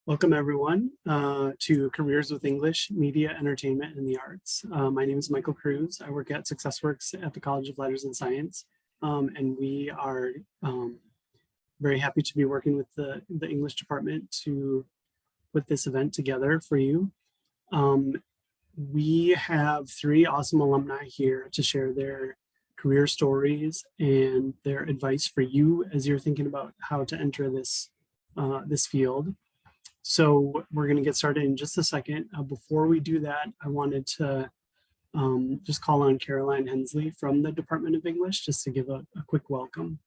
Welcome everyone to Careers with English, Media, Entertainment, and the Arts. My name is Michael Cruz. I work at SuccessWorks at the College of Letters and Science, and we are very happy to be working with the English department to put this event together for you. We have three awesome alumni here to share their career stories and their advice for you as you're thinking about how to enter this field. So we're going to get started in just a second. Before we do that, I wanted to just call on Caroline Hensley from the Department of English just to give a quick welcome.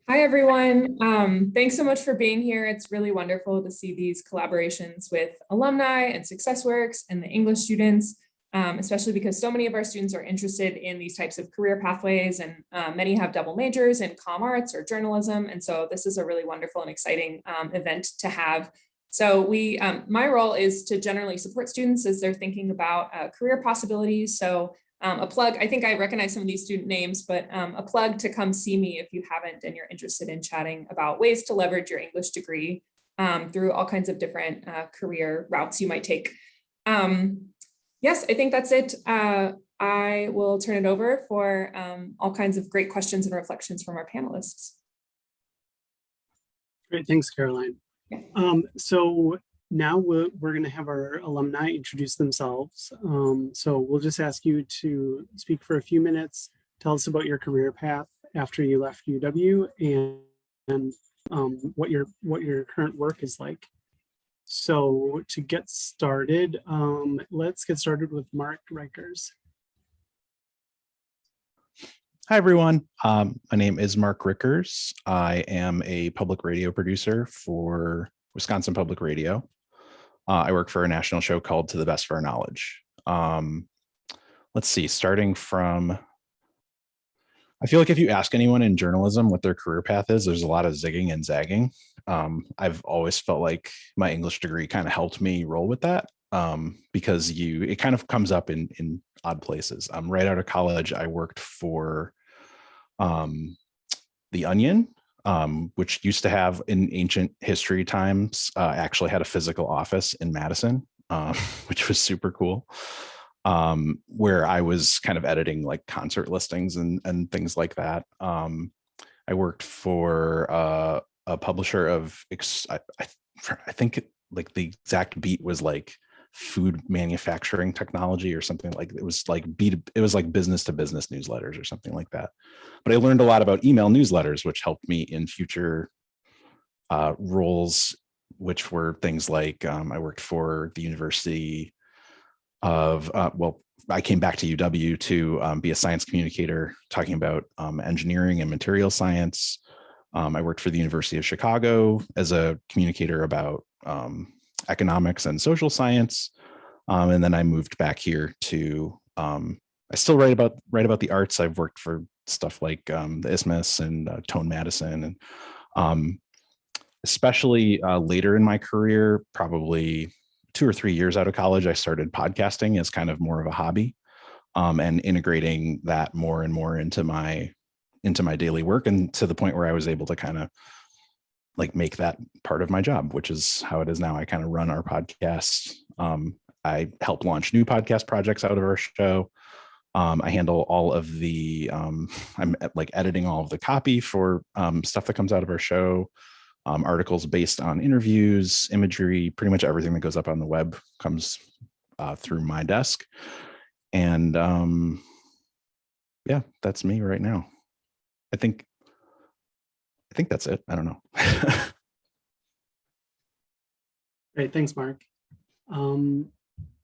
Hi, everyone. Thanks so much for being here. It's really wonderful to see these collaborations with alumni and SuccessWorks and the English students, especially because so many of our students are interested in these types of career pathways, and many have double majors in comm arts or journalism. And so this is a really wonderful and exciting event to have. So my role is to generally support students as they're thinking about career possibilities. So a plug, I think I recognize some of these student names, but a plug to come see me if you haven't and you're interested in chatting about ways to leverage your English degree through all kinds of different career routes you might take. Yes, I think that's it. I will turn it over for all kinds of great questions and reflections from our panelists. Great, thanks, Caroline. Yeah. So now we're going to have our alumni introduce themselves. So we'll just ask you to speak for a few minutes, tell us about your career path after you left UW, and what your current work is like. So to get started, let's get started with Mark Rickers. Hi, everyone. My name is Mark Rickers. I am a public radio producer for Wisconsin Public Radio. I work for a national show called To the Best of Our Knowledge. Let's see, starting from, I feel like if you ask anyone in journalism what their career path is, there's a lot of zigging and zagging. I've always felt like my English degree kind of helped me roll with that because it kind of comes up in odd places. Right out of college, I worked for The Onion, which used to have in ancient history times, actually had a physical office in Madison, which was super cool. Where I was kind of editing like concert listings and things like that. I worked for a publisher of, I think like the exact beat was like food manufacturing technology or something like it was like business to business newsletters or something like that. But I learned a lot about email newsletters, which helped me in future roles, which were things like I worked for the University of, I came back to UW to be a science communicator talking about engineering and material science. I worked for the University of Chicago as a communicator about economics and social science. And then I moved back here to, I still write about the arts. I've worked for stuff like the Isthmus and Tone Madison. And especially later in my career, probably 2 or 3 years out of college, I started podcasting as kind of more of a hobby and integrating that more and more into my daily work, and to the point where I was able to kind of like make that part of my job, which is how it is now. I kind of run our podcast. I help launch new podcast projects out of our show. I handle all of the, I'm like editing all of the copy for stuff that comes out of our show. Articles based on interviews, imagery, pretty much everything that goes up on the web comes through my desk. And yeah, that's me right now. I think that's it. I don't know. Great, thanks, Mark.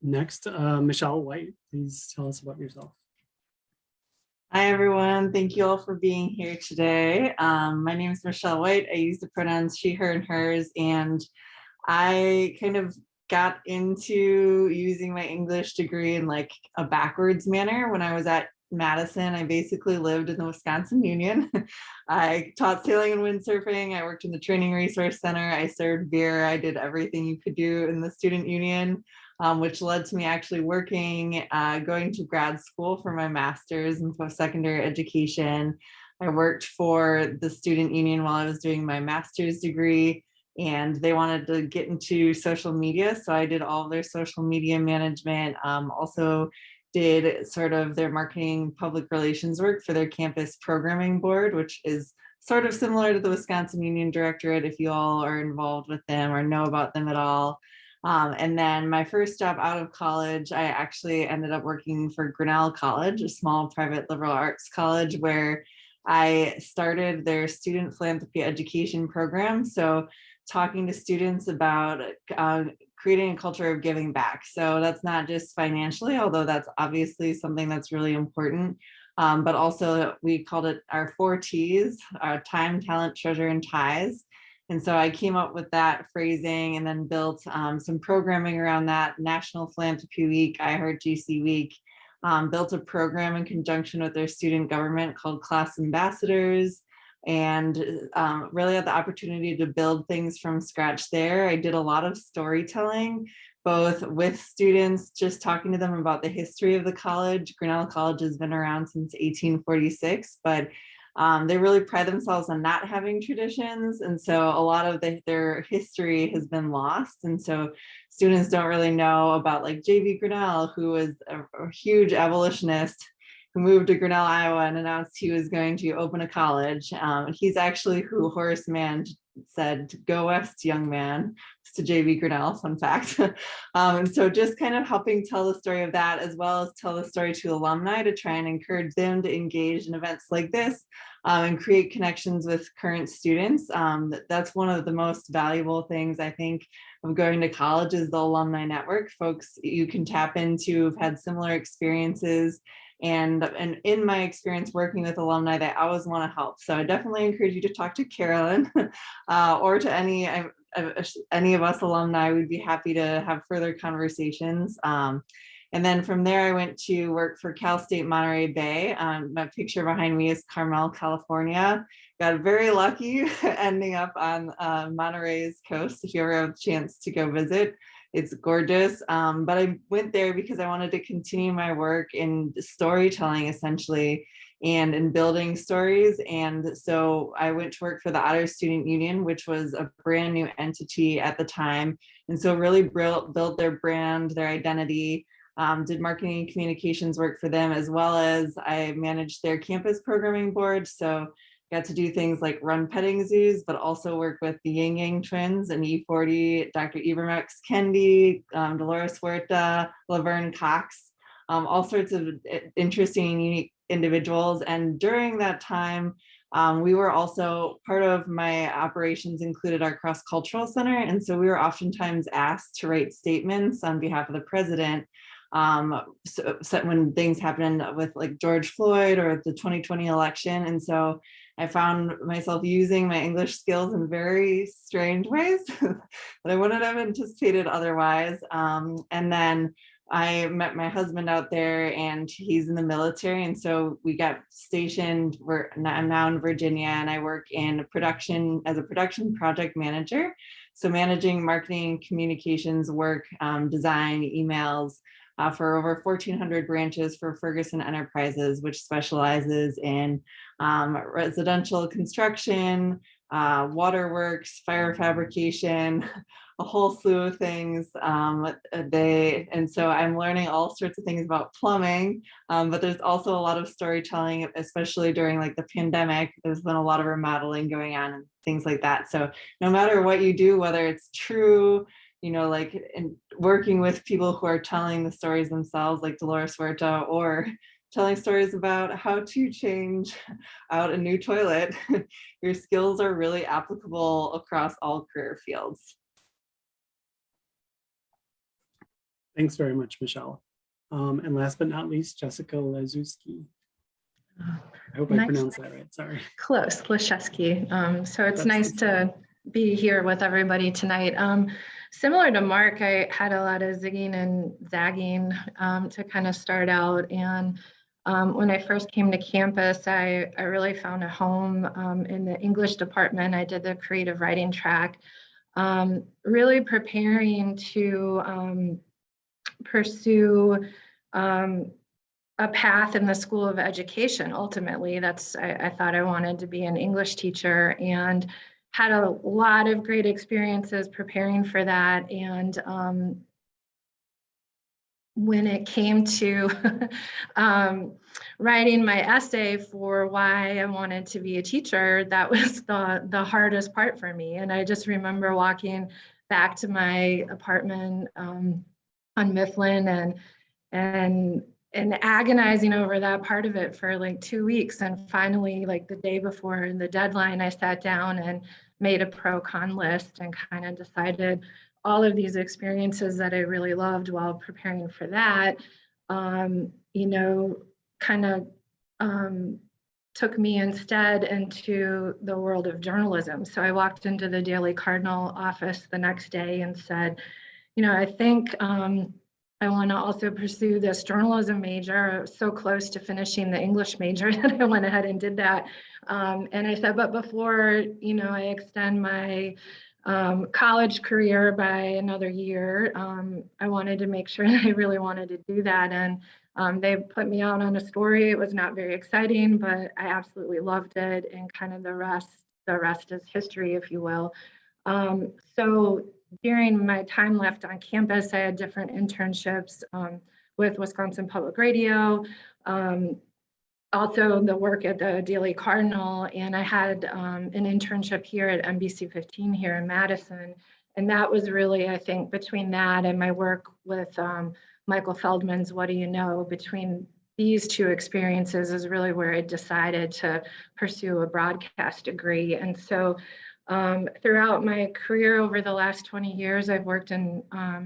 Next, Michelle White, please tell us about yourself. Hi, everyone. Thank you all for being here today. My name is Michelle White. I use the pronouns she, her, and hers, and I kind of got into using my English degree in like a backwards manner. When I was at Madison, I basically lived in the Wisconsin Union. I taught sailing and windsurfing. I worked in the Training Resource Center. I served beer. I did everything you could do in the student union. Which led to me actually working, going to grad school for my master's in post-secondary education, I worked for the student union while I was doing my master's degree, and they wanted to get into social media. So I did all of their social media management, also did sort of their marketing public relations work for their campus programming board, which is sort of similar to the Wisconsin Union Directorate if you all are involved with them or know about them at all. And then my first job out of college, I actually ended up working for Grinnell College, a small private liberal arts college, where I started their student philanthropy education program. So talking to students about creating a culture of giving back. So that's not just financially, although that's obviously something that's really important, but also we called it our 4 T's, time, talent, treasure, and ties. And so I came up with that phrasing and then built some programming around that. National Philanthropy Week, I Heart GC Week, built a program in conjunction with their student government called Class Ambassadors, and really had the opportunity to build things from scratch there. I did a lot of storytelling, both with students, just talking to them about the history of the college. Grinnell College has been around since 1846, but they really pride themselves on not having traditions. And so a lot of their history has been lost. And so students don't really know about like J.B. Grinnell, who was a huge abolitionist who moved to Grinnell, Iowa, and announced he was going to open a college. He's actually who Horace Mann said, "Go west, young man," to J.B. Grinnell, fun fact. And so just kind of helping tell the story of that, as well as tell the story to alumni to try and encourage them to engage in events like this and create connections with current students. That's one of the most valuable things, I think, of going to college is the alumni network. Folks you can tap into who've had similar experiences. And in my experience working with alumni, they always want to help. So I definitely encourage you to talk to Carolyn or to any of us alumni. We'd be happy to have further conversations. And then from there, I went to work for State Monterey Bay. My picture behind me is Carmel, California. Got very lucky ending up on Monterey's coast. If you ever have a chance to go visit, it's gorgeous. But I went there because I wanted to continue my work in storytelling, essentially, and in building stories. And so I went to work for the Otter Student Union, which was a brand new entity at the time. And so really built their brand, their identity, did marketing and communications work for them, as well as I managed their campus programming board. So got to do things like run petting zoos, but also work with the Yang Yang twins and E40, Dr. Ibramex Kendi, Dolores Huerta, Laverne Cox, all sorts of interesting and unique individuals. And during that time, we were also, part of my operations included our cross-cultural center. And so we were oftentimes asked to write statements on behalf of the president. So when things happened with like George Floyd or the 2020 election. And so I found myself using my English skills in very strange ways that I wouldn't have anticipated otherwise. And then I met my husband out there, and he's in the military. And so we got stationed, I'm now in Virginia, and I work in production as a production project manager. So managing marketing, communications work, design, emails, for over 1,400 branches for Ferguson Enterprises, which specializes in residential construction, waterworks, fire fabrication, a whole slew of things. And so I'm learning all sorts of things about plumbing, but there's also a lot of storytelling, especially during like the pandemic. There's been a lot of remodeling going on and things like that. So no matter what you do, whether it's true, like in working with people who are telling the stories themselves, like Dolores Huerta, or telling stories about how to change out a new toilet, your skills are really applicable across all career fields. Thanks very much, Michelle. And last but not least, Jessica Lazuski. I hope I pronounced that right, sorry. Close, Lazuski. So it's That's nice to be here with everybody tonight. Similar to Mark, I had a lot of zigging and zagging to kind of start out. And when I first came to campus, I really found a home in the English department. I did the creative writing track, really preparing to pursue a path in the School of Education. Ultimately, I thought I wanted to be an English teacher, and had a lot of great experiences preparing for that. And when it came to writing my essay for why I wanted to be a teacher, that was the hardest part for me. And I just remember walking back to my apartment on Mifflin and agonizing over that part of it for like 2 weeks. And finally, like the day before the deadline, I sat down and made a pro-con list and kind of decided all of these experiences that I really loved while preparing for that, kind of took me instead into the world of journalism. So I walked into the Daily Cardinal office the next day and said, I think I want to also pursue this journalism major. I was so close to finishing the English major that I went ahead and did that. And I said, but before, I extend my college career by another year, I wanted to make sure that I really wanted to do that. And they put me out on a story. It was not very exciting, but I absolutely loved it. And kind of the rest is history, if you will. So during my time left on campus, I had different internships with Wisconsin Public Radio, also the work at the Daily Cardinal, and I had an internship here at NBC 15 here in Madison. And that was really, I think, between that and my work with Michael Feldman's What Do You Know, between these two experiences is really where I decided to pursue a broadcast degree. And so throughout my career over the last 20 years, I've worked in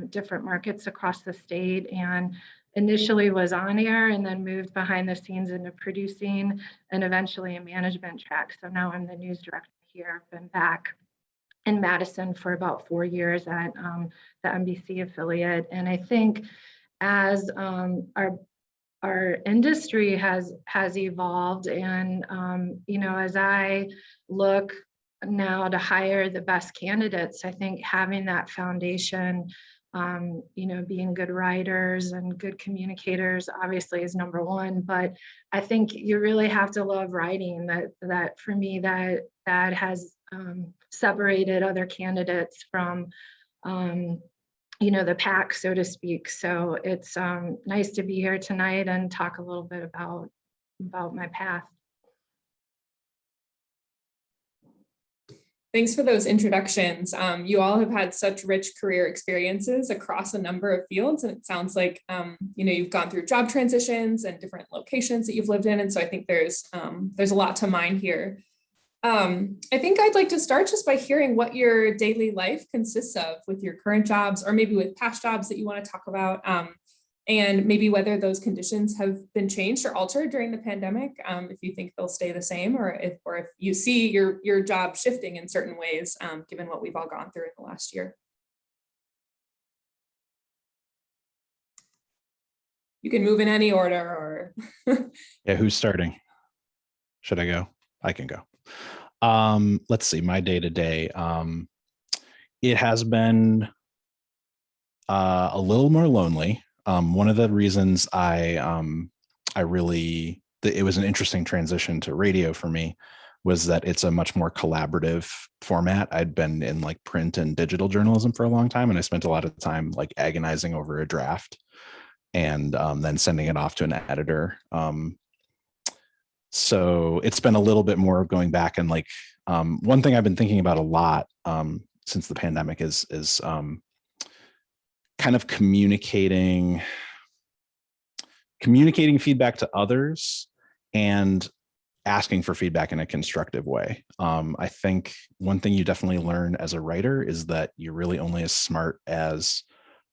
different markets across the state, and initially was on air and then moved behind the scenes into producing and eventually a management track. So now I'm the news director here. I've been back in Madison for about 4 years at the NBC affiliate. And I think as our industry has evolved, and as I look now to hire the best candidates, I think having that foundation, being good writers and good communicators obviously is number one, but I think you really have to love writing. That for me, that has separated other candidates from the pack, so to speak. So it's nice to be here tonight and talk a little bit about my path. Thanks for those introductions. You all have had such rich career experiences across a number of fields, and it sounds like you've gone through job transitions and different locations that you've lived in, and so I think there's a lot to mine here. I think I'd like to start just by hearing what your daily life consists of with your current jobs, or maybe with past jobs that you want to talk about, and maybe whether those conditions have been changed or altered during the pandemic, if you think they'll stay the same, or if you see your job shifting in certain ways, given what we've all gone through in the last year. You can move in any order, or Yeah, who's starting? Should I go? I can go. Let's see, my day to day. It has been a little more lonely. One of the reasons it was an interesting transition to radio for me was that it's a much more collaborative format. I'd been in like print and digital journalism for a long time, and I spent a lot of time like agonizing over a draft and then sending it off to an editor. So it's been a little bit more going back, and like one thing I've been thinking about a lot since the pandemic is kind of communicating feedback to others and asking for feedback in a constructive way. I think one thing you definitely learn as a writer is that you're really only as smart as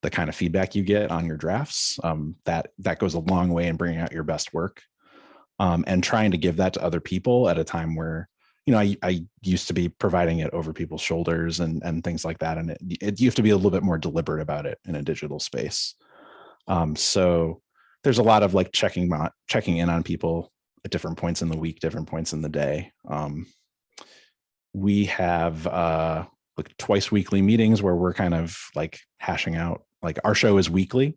the kind of feedback you get on your drafts. That goes a long way in bringing out your best work. And trying to give that to other people at a time where, I used to be providing it over people's shoulders and things like that. And you have to be a little bit more deliberate about it in a digital space. So there's a lot of like checking in on people at different points in the week, different points in the day. We have like twice weekly meetings where we're kind of like hashing out, like our show is weekly.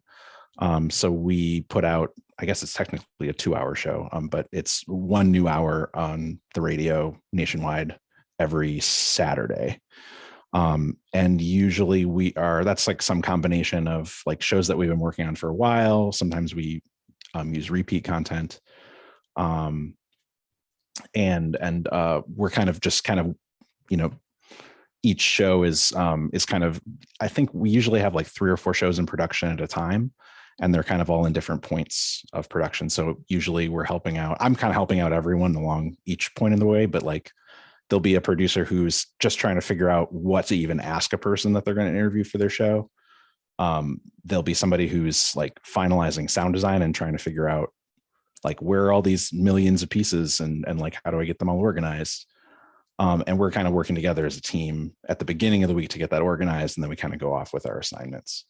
So we put out, I guess it's technically a 2-hour show, but it's 1 new hour on the radio nationwide every Saturday. And usually that's like some combination of like shows that we've been working on for a while. Sometimes we use repeat content. And we're kind of, each show is kind of, I think we usually have like 3 or 4 shows in production at a time, and they're kind of all in different points of production. So usually I'm kind of helping out everyone along each point in the way, but like there'll be a producer who's just trying to figure out what to even ask a person that they're going to interview for their show. There'll be somebody who's like finalizing sound design and trying to figure out like where are all these millions of pieces and like how do I get them all organized? And we're kind of working together as a team at the beginning of the week to get that organized, and then we kind of go off with our assignments.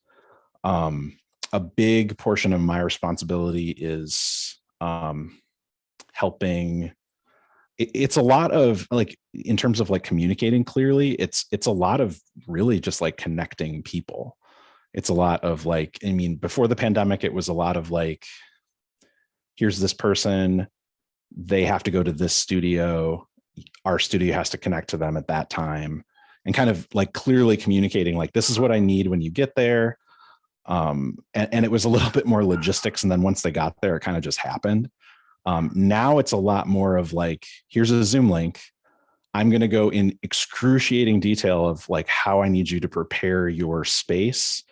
A big portion of my responsibility is helping. It's a lot of like, in terms of like communicating clearly, it's a lot of really just like connecting people. It's a lot of like, I mean, before the pandemic, it was a lot of like, here's this person, they have to go to this studio, our studio has to connect to them at that time, and kind of like clearly communicating like, this is what I need when you get there. And it was a little bit more logistics. And then once they got there, it kind of just happened. Now it's a lot more of like, here's a Zoom link. I'm going to go in excruciating detail of like how I need you to prepare your space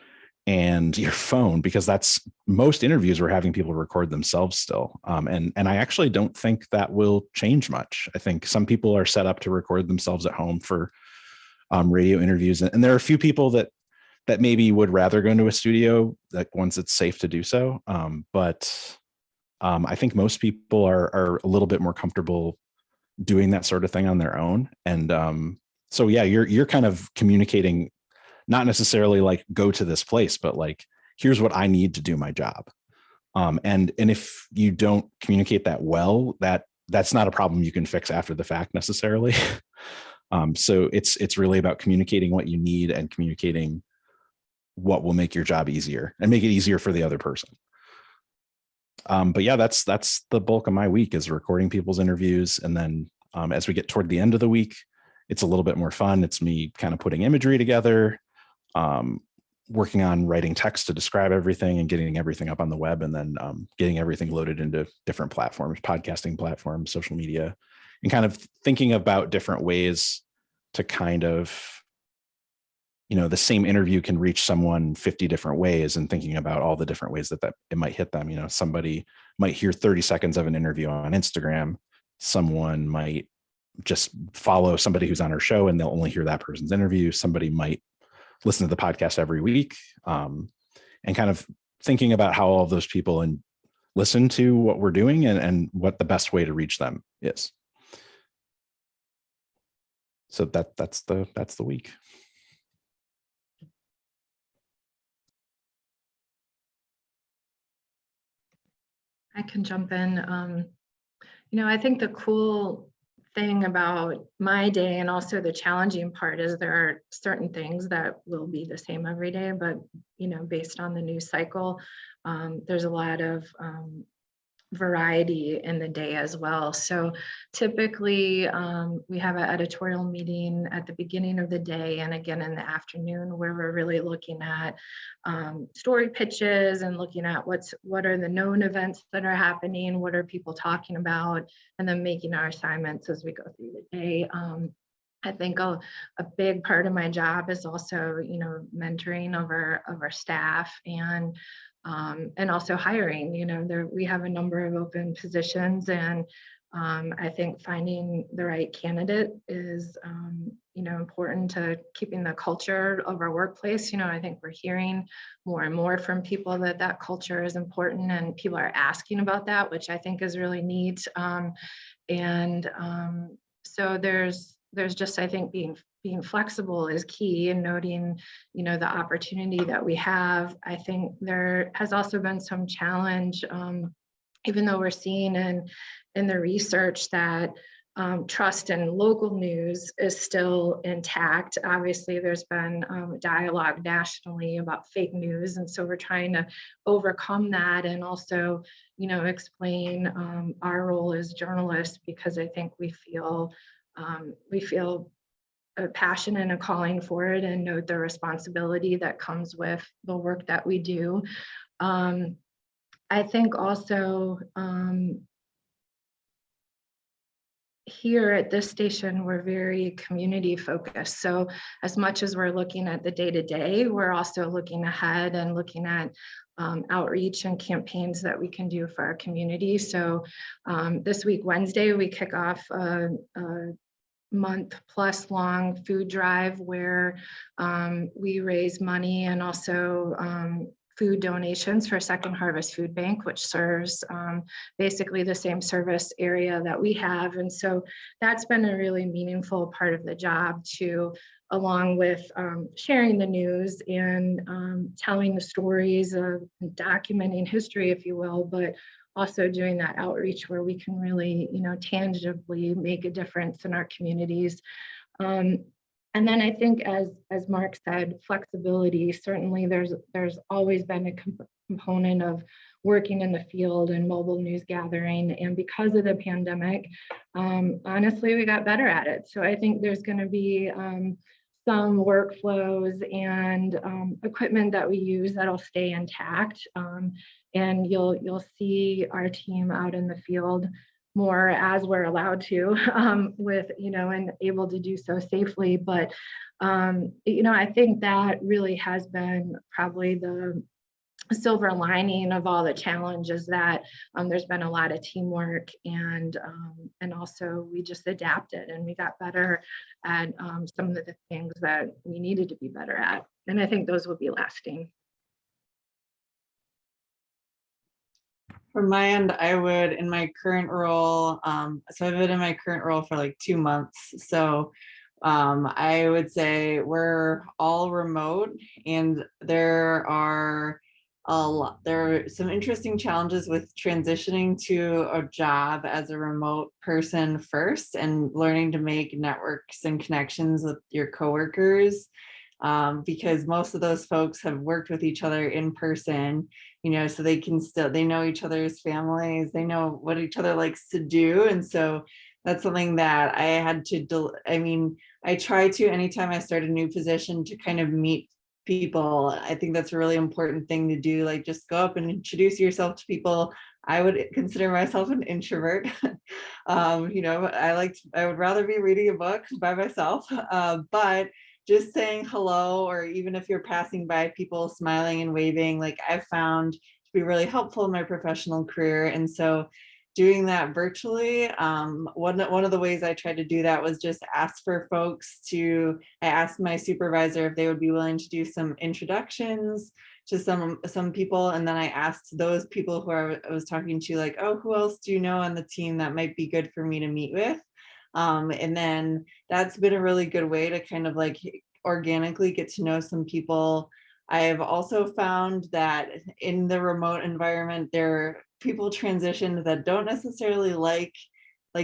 and your phone, because that's most interviews we're having people record themselves still. And I actually don't think that will change much. I think some people are set up to record themselves at home for radio interviews. And there are a few people that maybe would rather go into a studio like once it's safe to do so. But I think most people are a little bit more comfortable doing that sort of thing on their own. And so, yeah, you're kind of communicating, not necessarily like go to this place, but like, here's what I need to do my job. And if you don't communicate that well, that's not a problem you can fix after the fact necessarily. So it's really about communicating what you need and communicating what will make your job easier and make it easier for the other person. But yeah, that's the bulk of my week, is recording people's interviews. And then as we get toward the end of the week, it's a little bit more fun. It's me kind of putting imagery together, working on writing text to describe everything and getting everything up on the web, and then getting everything loaded into different platforms, podcasting platforms, social media, and kind of thinking about different ways to kind of, the same interview can reach someone 50 different ways, and thinking about all the different ways that it might hit them. Somebody might hear 30 seconds of an interview on Instagram. Someone might just follow somebody who's on our show and they'll only hear that person's interview. Somebody might listen to the podcast every week, and kind of thinking about how all of those people and listen to what we're doing and what the best way to reach them is. So that's the week. I can jump in. I think the cool thing about my day, and also the challenging part, is there are certain things that will be the same every day, but based on the news cycle, there's a lot of variety in the day as well. So typically we have an editorial meeting at the beginning of the day and again in the afternoon, where we're really looking at story pitches and looking at what are the known events that are happening, what are people talking about, and then making our assignments as we go through the day. I think a big part of my job is also, mentoring of our staff and also hiring. We have a number of open positions, and I think finding the right candidate is, important to keeping the culture of our workplace. I think we're hearing more and more from people that culture is important, and people are asking about that, which I think is really neat. So there's just, I think, being flexible is key, and noting, the opportunity that we have. I think there has also been some challenge, even though we're seeing in the research that trust in local news is still intact. Obviously, there's been dialogue nationally about fake news, and so we're trying to overcome that and also, explain our role as journalists, because I think we feel a passion and a calling for it, and note the responsibility that comes with the work that we do. I think also here at this station, we're very community focused. So as much as we're looking at the day-to-day, we're also looking ahead and looking at outreach and campaigns that we can do for our community. So this week, Wednesday, we kick off a month plus long food drive where we raise money and also food donations for Second Harvest Food Bank, which serves basically the same service area that we have. And so that's been a really meaningful part of the job too, along with sharing the news and telling the stories of documenting history, if you will, but also doing that outreach where we can really, tangibly make a difference in our communities. And then I think, as Mark said, flexibility. Certainly, there's always been a component of working in the field and mobile news gathering. And because of the pandemic, honestly, we got better at it. So I think there's going to be some workflows and equipment that we use that'll stay intact. And you'll see our team out in the field more as we're allowed to, with, and able to do so safely. But, I think that really has been probably the silver lining of all the challenges, that there's been a lot of teamwork, and also we just adapted and we got better at some of the things that we needed to be better at. And I think those will be lasting. From my end, I would, in my current role, so I've been in my current role for like 2 months. So I would say we're all remote, and there are some interesting challenges with transitioning to a job as a remote person first, and learning to make networks and connections with your coworkers, because most of those folks have worked with each other in person, so they know each other's families, they know what each other likes to do. And so that's something that I had to I try to, anytime I start a new position, to kind of meet people. I think that's a really important thing to do, like just go up and introduce yourself to people. I would consider myself an introvert. I would rather be reading a book by myself, but just saying hello, or even if you're passing by people, smiling and waving, like I've found to be really helpful in my professional career. And so doing that virtually, one of the ways I tried to do that was just ask for folks I asked my supervisor if they would be willing to do some introductions to some people. And then I asked those people who I was talking to, like, oh, who else do you know on the team that might be good for me to meet with? And then that's been a really good way to kind of like organically get to know some people. I've also found that in the remote environment, there are people transition that don't necessarily like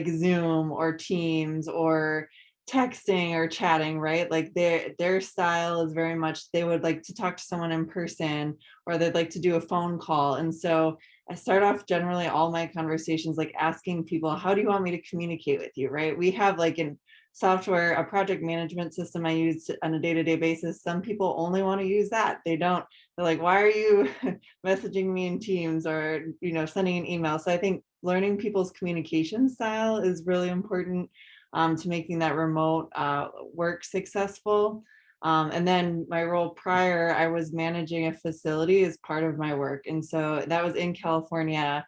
Zoom or Teams or texting or chatting, right? Like their style is very much, they would like to talk to someone in person, or they'd like to do a phone call. And so I start off generally all my conversations like asking people, how do you want me to communicate with you, right? We have like in software, a project management system I use on a day-to-day basis. Some people only want to use that. They're like, why are you messaging me in Teams or, sending an email? So I think learning people's communication style is really important to making that remote work successful. And then my role prior, I was managing a facility as part of my work. And so that was in California,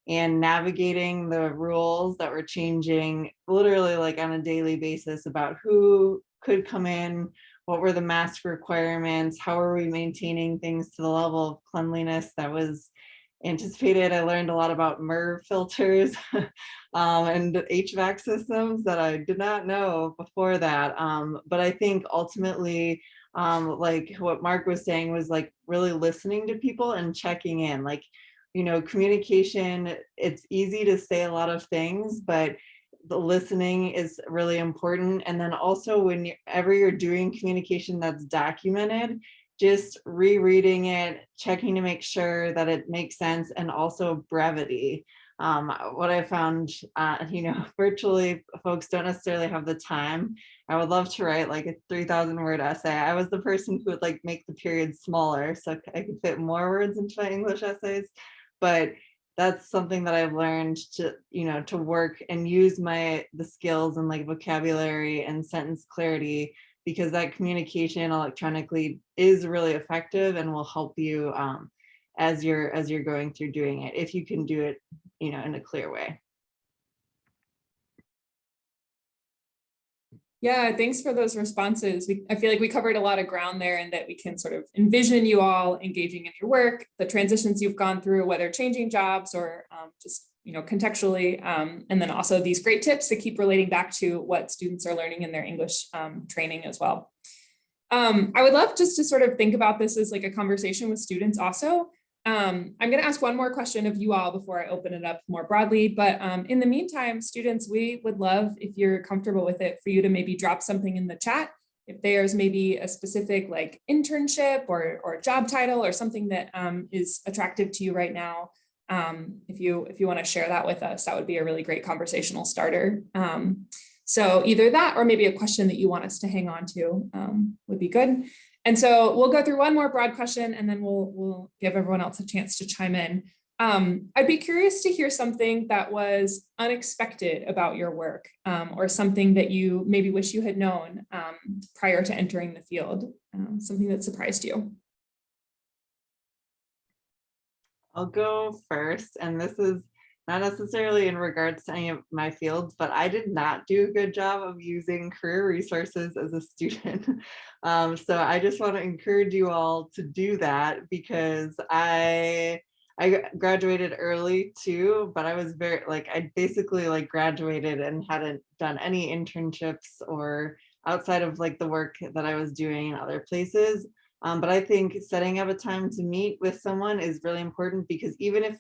and navigating the rules that were changing literally like on a daily basis about who could come in, what were the mask requirements, how are we maintaining things to the level of cleanliness that was anticipated. I learned a lot about MERV filters and HVAC systems that I did not know before that. But I think ultimately, like what Mark was saying, was like really listening to people and checking in. Like, communication, it's easy to say a lot of things, but the listening is really important. And then also whenever you're doing communication that's documented, just rereading it, checking to make sure that it makes sense, and also brevity. What I found, virtually folks don't necessarily have the time. I would love to write like a 3,000 word essay. I was the person who would like make the periods smaller so I could fit more words into my English essays. But that's something that I've learned to work and use the skills and like vocabulary and sentence clarity, because that communication electronically is really effective and will help you as you're going through doing it, if you can do it, in a clear way. Yeah, thanks for those responses. I feel like we covered a lot of ground there, and that we can sort of envision you all engaging in your work, the transitions you've gone through, whether changing jobs or just contextually, and then also these great tips to keep relating back to what students are learning in their English training as well. I would love just to sort of think about this as like a conversation with students also. I'm going to ask one more question of you all before I open it up more broadly. But in the meantime, students, we would love, if you're comfortable with it, for you to maybe drop something in the chat. If there's maybe a specific like internship or job title or something that is attractive to you right now, if you want to share that with us, that would be a really great conversational starter. So either that or maybe a question that you want us to hang on to would be good. And so we'll go through one more broad question, and then we'll give everyone else a chance to chime in. I'd be curious to hear something that was unexpected about your work, or something that you maybe wish you had known prior to entering the field, something that surprised you. I'll go first, and this is not necessarily in regards to any of my fields, but I did not do a good job of using career resources as a student. So I just want to encourage you all to do that, because I graduated early too, but I was I basically graduated and hadn't done any internships or outside of like the work that I was doing in other places. But I think setting up a time to meet with someone is really important, because even if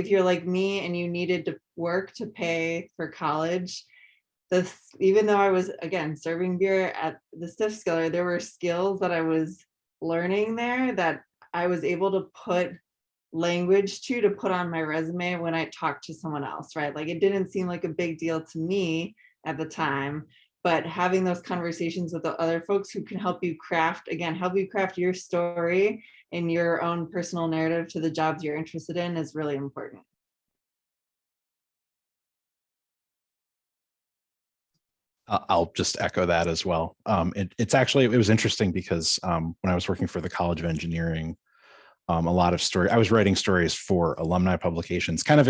you're like me and you needed to work to pay for college, even though I was, again, serving beer at the Stiff Skiller, there were skills that I was learning there that I was able to put language to put on my resume when I talked to someone else, right? Like, it didn't seem like a big deal to me at the time, but having those conversations with the other folks who can help you craft your story and your own personal narrative to the jobs you're interested in is really important. I'll just echo that as well. It was interesting because when I was working for the College of Engineering, a lot of I was writing stories for alumni publications, kind of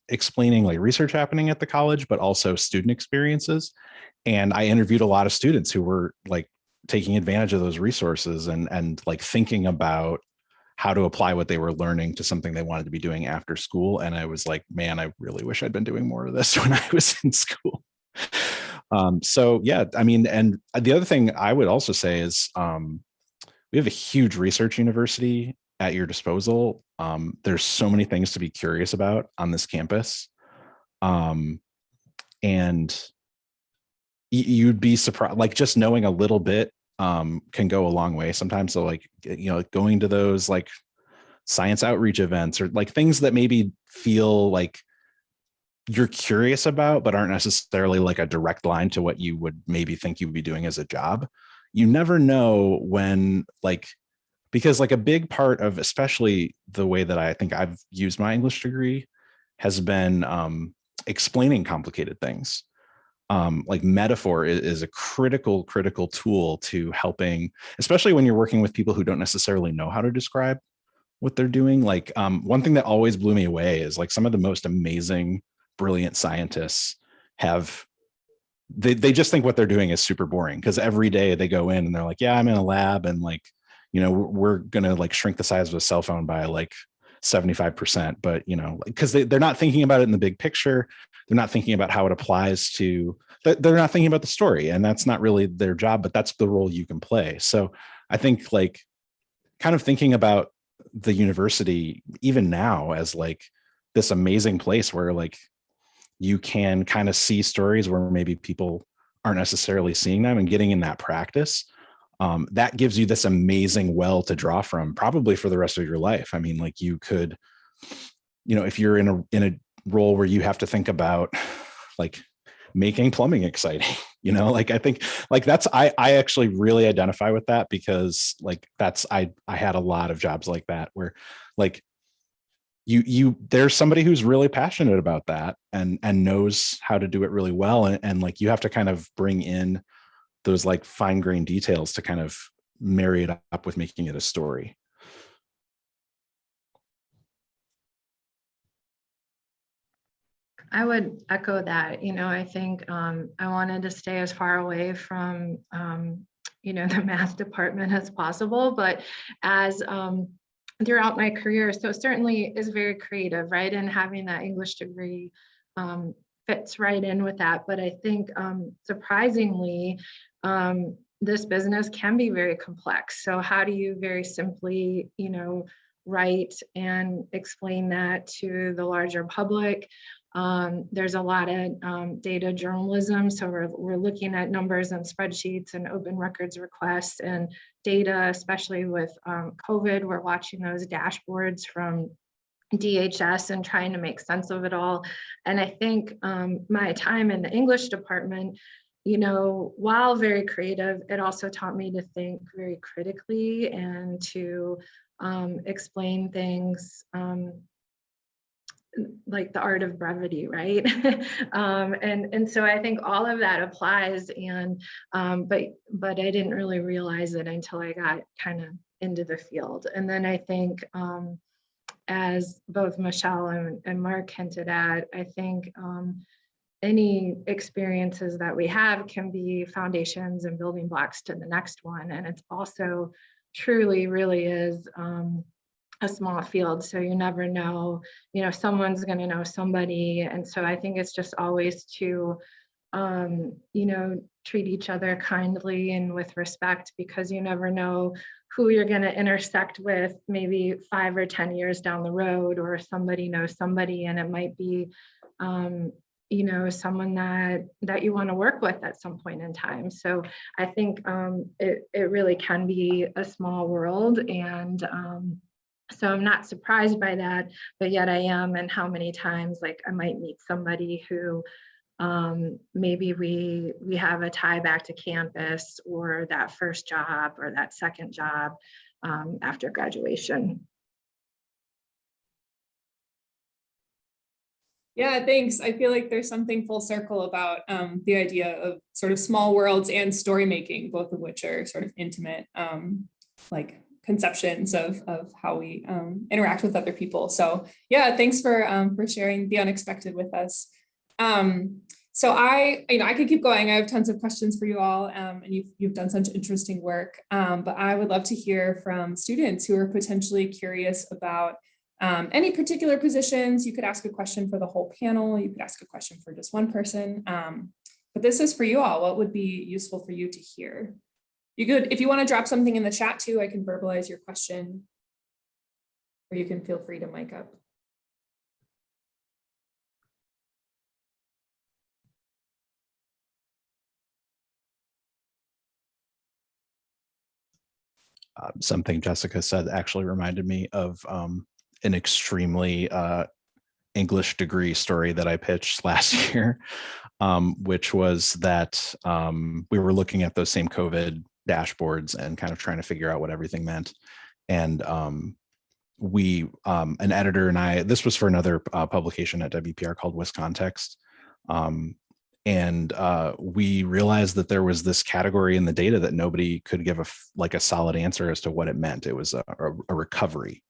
explaining like research happening at the college, but also student experiences. And I interviewed a lot of students who were like taking advantage of those resources and like thinking about how to apply what they were learning to something they wanted to be doing after school. And I was like, man, I really wish I'd been doing more of this when I was in school. So yeah, I mean, and the other thing I would also say is we have a huge research university at your disposal. There's so many things to be curious about on this campus. And you'd be surprised, like just knowing a little bit can go a long way sometimes. So like, going to those like science outreach events or like things that maybe feel like you're curious about, but aren't necessarily like a direct line to what you would maybe think you'd be doing as a job. You never know when, like, because like a big part of, especially the way that I think I've used my English degree has been explaining complicated things. Like metaphor is a critical tool to helping, especially when you're working with people who don't necessarily know how to describe what they're doing. Like one thing that always blew me away is like some of the most amazing, brilliant scientists they just think what they're doing is super boring, because every day they go in and they're like, yeah, I'm in a lab and like, we're going to like shrink the size of a cell phone by like 75%, but because they're not thinking about it in the big picture. They're not thinking about how it applies to, they're not thinking about the story, and that's not really their job, but that's the role you can play. So I think like kind of thinking about the university even now as like this amazing place where like you can kind of see stories where maybe people aren't necessarily seeing them, and getting in that practice, that gives you this amazing well to draw from, probably for the rest of your life. I mean, like you could, if you're in a role where you have to think about like making plumbing exciting, like I think like I actually really identify with that, because like I had a lot of jobs like that where like there's somebody who's really passionate about that and knows how to do it really well. And like, you have to kind of bring in those like fine grained details to kind of marry it up with making it a story. I would echo that. I think I wanted to stay as far away from, the math department as possible, but as throughout my career, so certainly is very creative, right? And having that English degree fits right in with that. But I think surprisingly, this business can be very complex. So how do you very simply, write and explain that to the larger public? There's a lot of data journalism. So we're looking at numbers and spreadsheets and open records requests and data, especially with COVID. We're watching those dashboards from DHS and trying to make sense of it all. And I think my time in the English department, while very creative, it also taught me to think very critically and to explain things like the art of brevity, right? And so I think all of that applies, and but I didn't really realize it until I got kind of into the field. And then I think as both Michelle and Mark hinted at, I think any experiences that we have can be foundations and building blocks to the next one. And it's also truly really is a small field. So you never know, someone's going to know somebody. And so I think it's just always to, treat each other kindly and with respect, because you never know who you're going to intersect with maybe 5 or 10 years down the road, or somebody knows somebody, and it might be, someone that you want to work with at some point in time. So I think it really can be a small world. And so I'm not surprised by that, but yet I am. And how many times like I might meet somebody who maybe we have a tie back to campus, or that first job or that second job after graduation. Yeah, thanks. I feel like there's something full circle about the idea of sort of small worlds and story making, both of which are sort of intimate, like conceptions of how we interact with other people. So yeah, thanks for sharing the unexpected with us. So I could keep going. I have tons of questions for you all, and you've done such interesting work. But I would love to hear from students who are potentially curious about any particular positions. You could ask a question for the whole panel. You could ask a question for just one person. But this is for you all. What would be useful for you to hear? You could, if you want to drop something in the chat too, I can verbalize your question, or you can feel free to mic up. Something Jessica said actually reminded me of an extremely English degree story that I pitched last year, which was that we were looking at those same COVID dashboards and kind of trying to figure out what everything meant. And an editor and I, this was for another publication at WPR called Wiscontext. And we realized that there was this category in the data that nobody could give a solid answer as to what it meant. It was a recovery.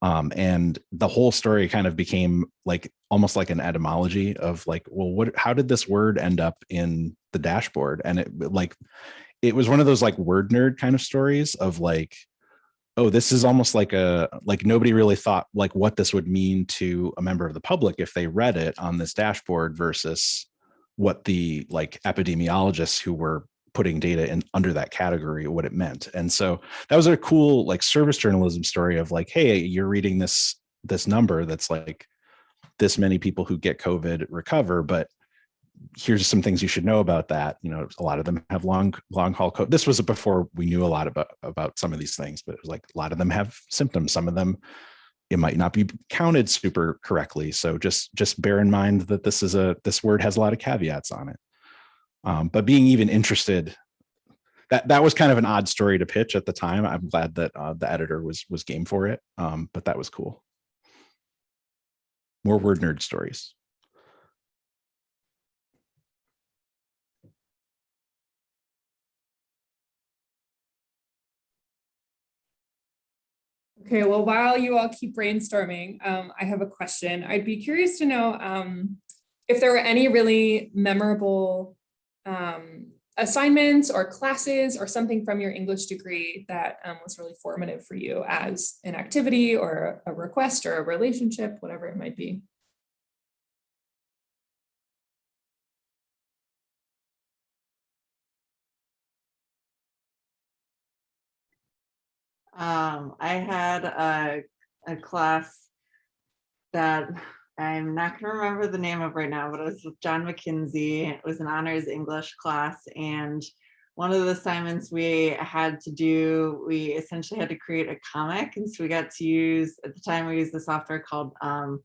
And the whole story kind of became like almost like an etymology of like, well, how did this word end up in the dashboard? And it was one of those like word nerd kind of stories of like, oh, this is almost like nobody really thought like what this would mean to a member of the public if they read it on this dashboard versus what the like epidemiologists who were putting data in under that category, what it meant. And so that was a cool like service journalism story of like, hey, you're reading this number that's like this many people who get COVID recover, but here's some things you should know about that. You know, a lot of them have long haul COVID. This was before we knew a lot about some of these things, but it was like a lot of them have symptoms. Some of them, it might not be counted super correctly. So just bear in mind that this word has a lot of caveats on it. But being even interested, that was kind of an odd story to pitch at the time. I'm glad that the editor was game for it. But that was cool. More word nerd stories. Okay, well, while you all keep brainstorming, I have a question. I'd be curious to know if there were any really memorable assignments or classes or something from your English degree that was really formative for you as an activity or a request or a relationship, whatever it might be. I had a class that I'm not going to remember the name of right now, but it was with John McKinsey. It was an honors English class. And one of the assignments we had to do, we essentially had to create a comic. And so we got to use, at the time we used the software called Comic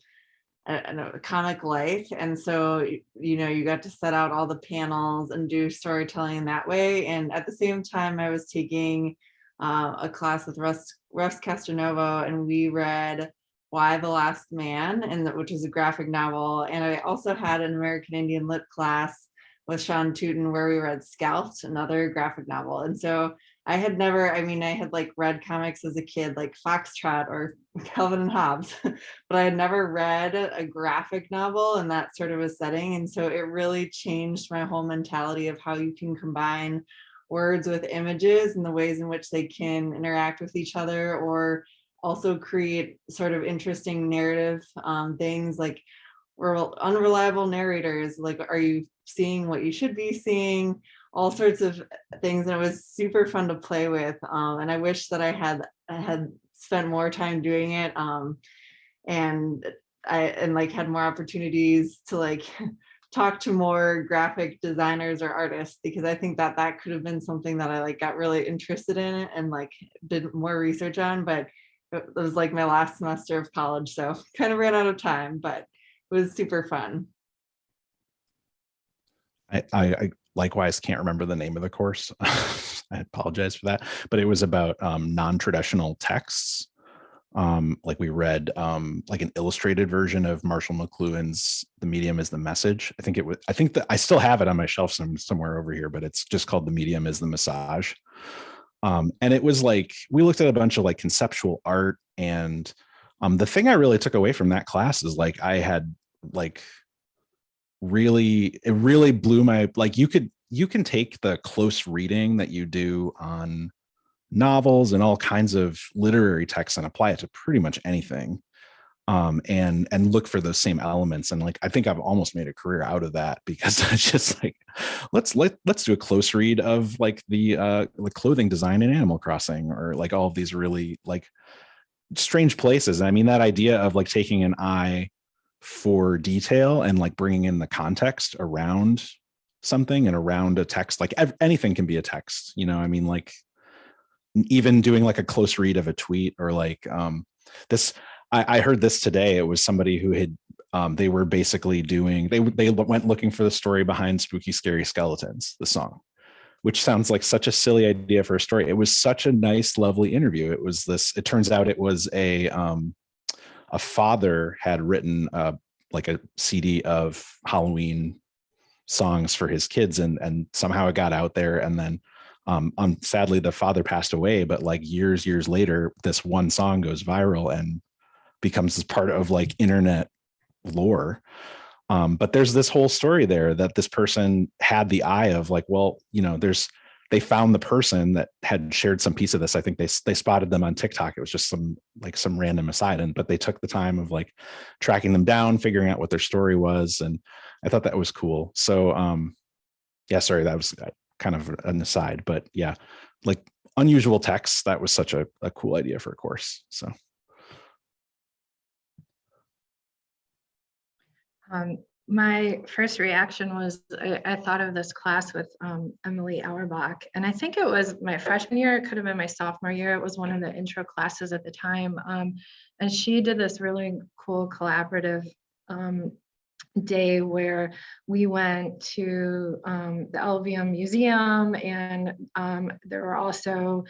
Life. And so, you know, you got to set out all the panels and do storytelling in that way. And at the same time, I was taking a class with Russ Castronovo, and we read Why the Last Man, which is a graphic novel. And I also had an American Indian Lit class with Sean Tootin where we read Scalped, another graphic novel. And so I had never, I had like read comics as a kid, like Foxtrot or Calvin and Hobbes, but I had never read a graphic novel in that sort of a setting. And so it really changed my whole mentality of how you can combine words with images and the ways in which they can interact with each other, or also create sort of interesting narrative things like unreliable narrators, like are you seeing what you should be seeing, all sorts of things. And it was super fun to play with, and I wish that I had spent more time doing it, and like had more opportunities to like talk to more graphic designers or artists, because I think that could have been something that I like got really interested in and like did more research on. But it was like my last semester of college, so kind of ran out of time, but it was super fun. I likewise can't remember the name of the course. I apologize for that, but it was about non-traditional texts. Like we read like an illustrated version of Marshall McLuhan's The Medium is the Message. I think that I still have it on my shelf somewhere over here, but it's just called The Medium is the Massage. And it was like, we looked at a bunch of like conceptual art, and the thing I really took away from that class is like, I had like it really blew my, like you can take the close reading that you do on novels and all kinds of literary texts and apply it to pretty much anything, and look for those same elements. And like, I think I've almost made a career out of that, because it's just like, let's do a close read of like the clothing design in Animal Crossing, or like all of these really like strange places. I mean, that idea of like taking an eye for detail and like bringing in the context around something and around a text, like anything can be a text, you know, I mean, like even doing like a close read of a tweet, or like this, I heard this today. It was somebody who had, they were basically doing, they went looking for the story behind Spooky Scary Skeletons, the song, which sounds like such a silly idea for a story. It was such a nice, lovely interview. It turns out it was a father had written like a CD of Halloween songs for his kids, and somehow it got out there. And then sadly the father passed away, but like years later, this one song goes viral and becomes this part of like internet lore. But there's this whole story there that this person had the eye of like, well, you know, they found the person that had shared some piece of this. I think they spotted them on TikTok. It was just some random aside, but they took the time of like tracking them down, figuring out what their story was. And I thought that was cool. So yeah, sorry, that was kind of an aside, but yeah, like unusual texts, that was such a cool idea for a course. So My first reaction was I thought of this class with Emily Auerbach, and I think it was my freshman year. It could have been my sophomore year. It was one of the intro classes at the time, and she did this really cool collaborative day where we went to the LVM Museum, and there were also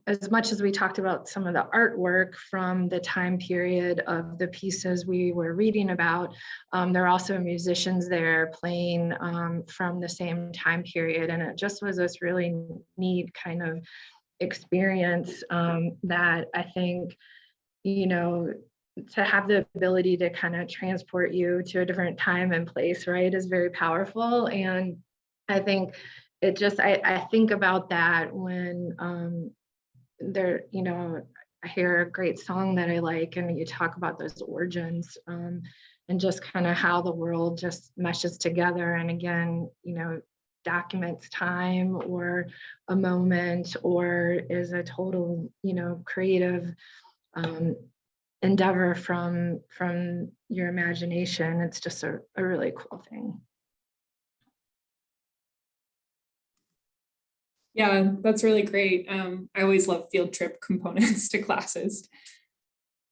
as much as we talked about some of the artwork from the time period of the pieces we were reading about, there are also musicians there playing from the same time period. And it just was this really neat kind of experience that I think, to have the ability to kind of transport you to a different time and place, right, is very powerful. And I think it just, I think about that when there, I hear a great song that I like, and you talk about those origins and just kind of how the world just meshes together. And again, documents time or a moment, or is a total, creative endeavor from your imagination. It's just a really cool thing. Yeah, that's really great. I always love field trip components to classes.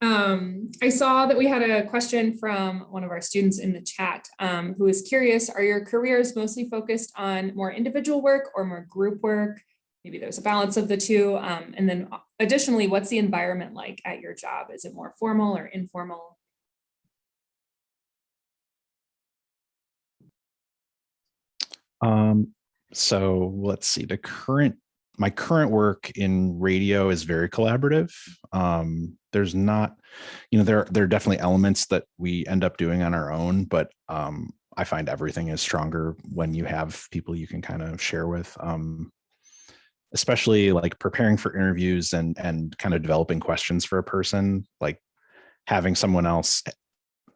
I saw that we had a question from one of our students in the chat who is curious, are your careers mostly focused on more individual work or more group work? Maybe there's a balance of the two. And then additionally, what's the environment like at your job? Is it more formal or informal? So let's see, my current work in radio is very collaborative. There's not, there are definitely elements that we end up doing on our own, but I find everything is stronger when you have people you can kind of share with, especially like preparing for interviews and kind of developing questions for a person, like having someone else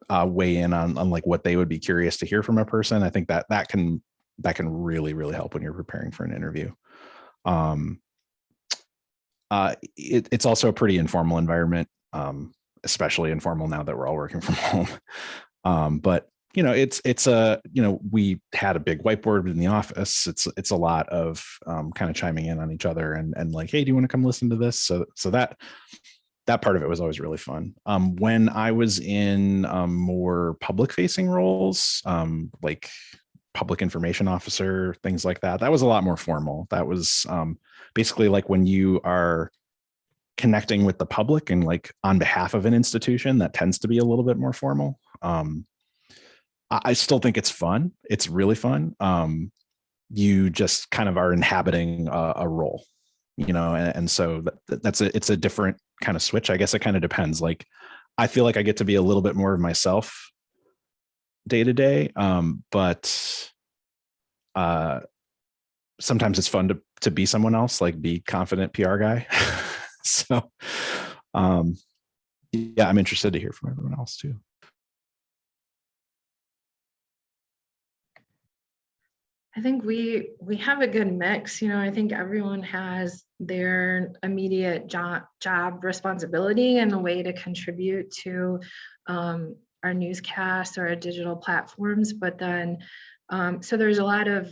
weigh in on like what they would be curious to hear from a person. I think that can really, really help when you're preparing for an interview. It's also a pretty informal environment, especially informal now that we're all working from home. But we had a big whiteboard in the office. It's a lot of kind of chiming in on each other and like, hey, do you want to come listen to this? So that part of it was always really fun. When I was in more public facing roles, like public information officer, things like that was a lot more formal. That was basically like when you are connecting with the public and like on behalf of an institution, that tends to be a little bit more formal. I still think it's fun. It's really fun. You just kind of are inhabiting a role, and so it's a different kind of switch. I guess it kind of depends. Like, I feel like I get to be a little bit more of myself day to day. But sometimes it's fun to be someone else, like be confident PR guy. So yeah, I'm interested to hear from everyone else too. I think we have a good mix. I think everyone has their immediate job responsibility and a way to contribute to our newscasts or our digital platforms. But then, so there's a lot of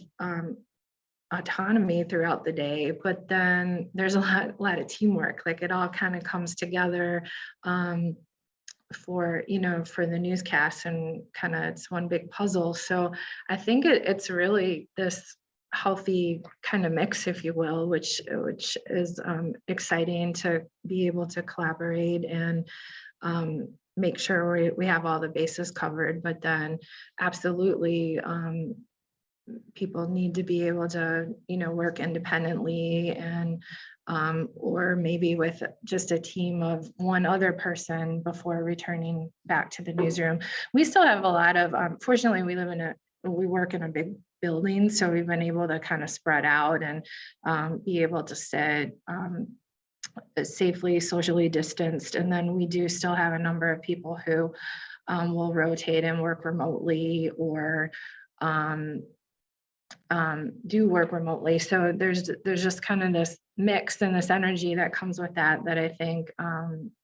autonomy throughout the day, but then there's a lot of teamwork. Like, it all kind of comes together for the newscasts, and kind of it's one big puzzle. So I think it's really this healthy kind of mix, if you will, which is exciting to be able to collaborate and make sure we have all the bases covered. But then absolutely people need to be able to work independently, and or maybe with just a team of one other person before returning back to the newsroom. We still have a lot of, fortunately, we work in a big building, so we've been able to kind of spread out and be able to sit safely, socially distanced. And then we do still have a number of people who will rotate and work remotely, or do work remotely. So there's just kind of this mix and this energy that comes with that I think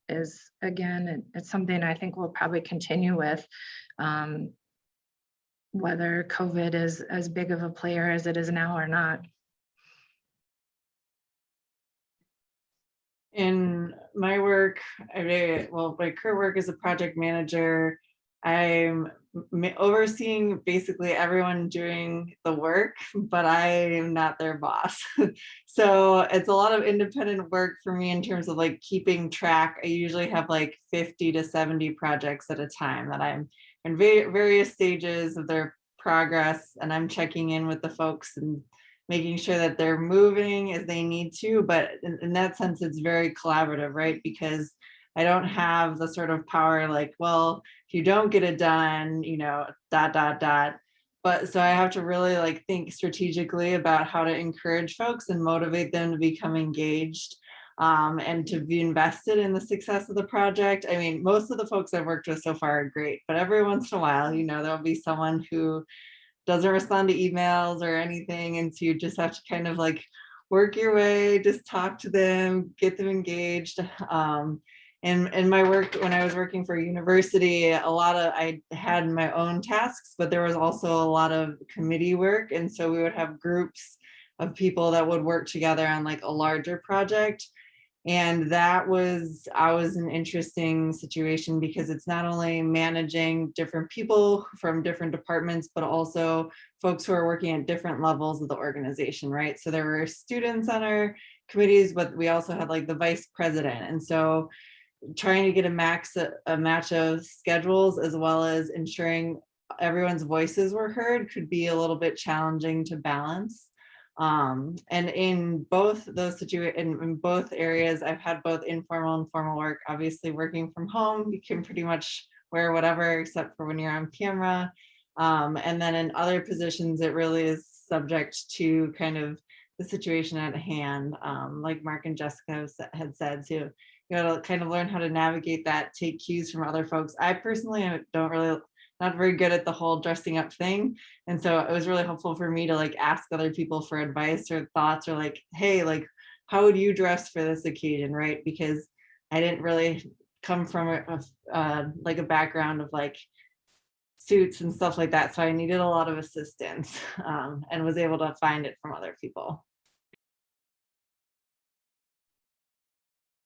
is, again, it's something I think we'll probably continue with, whether COVID is as big of a player as it is now or not. In my work, my current work as a project manager, I'm overseeing basically everyone doing the work, but I am not their boss. So it's a lot of independent work for me in terms of like keeping track. I usually have like 50 to 70 projects at a time that I'm in various stages of their progress, and I'm checking in with the folks and making sure that they're moving as they need to. But in that sense, it's very collaborative, right? Because I don't have the sort of power like, well, if you don't get it done, you know, ... But so I have to really like think strategically about how to encourage folks and motivate them to become engaged, and to be invested in the success of the project. I mean, most of the folks I've worked with so far are great, but every once in a while, you know, there'll be someone who doesn't respond to emails or anything. And so you just have to kind of like work your way, just talk to them, get them engaged. And in my work, when I was working for a university, I had my own tasks, but there was also a lot of committee work. And so we would have groups of people that would work together on like a larger project. And that was an interesting situation because it's not only managing different people from different departments, but also folks who are working at different levels of the organization, right? So there were students on our committees, but we also had like the vice president. And so trying to get a match of schedules as well as ensuring everyone's voices were heard could be a little bit challenging to balance. And in both those in both areas, I've had both informal and formal work. Obviously, working from home, you can pretty much wear whatever except for when you're on camera. And then in other positions, it really is subject to kind of the situation at hand. Like Mark and Jessica had said too, you got to kind of learn how to navigate that, take cues from other folks. I personally not very good at the whole dressing up thing. And so it was really helpful for me to like ask other people for advice or thoughts or like, hey, like, how would you dress for this occasion, right? Because I didn't really come from like a background of like suits and stuff like that. So I needed a lot of assistance, and was able to find it from other people.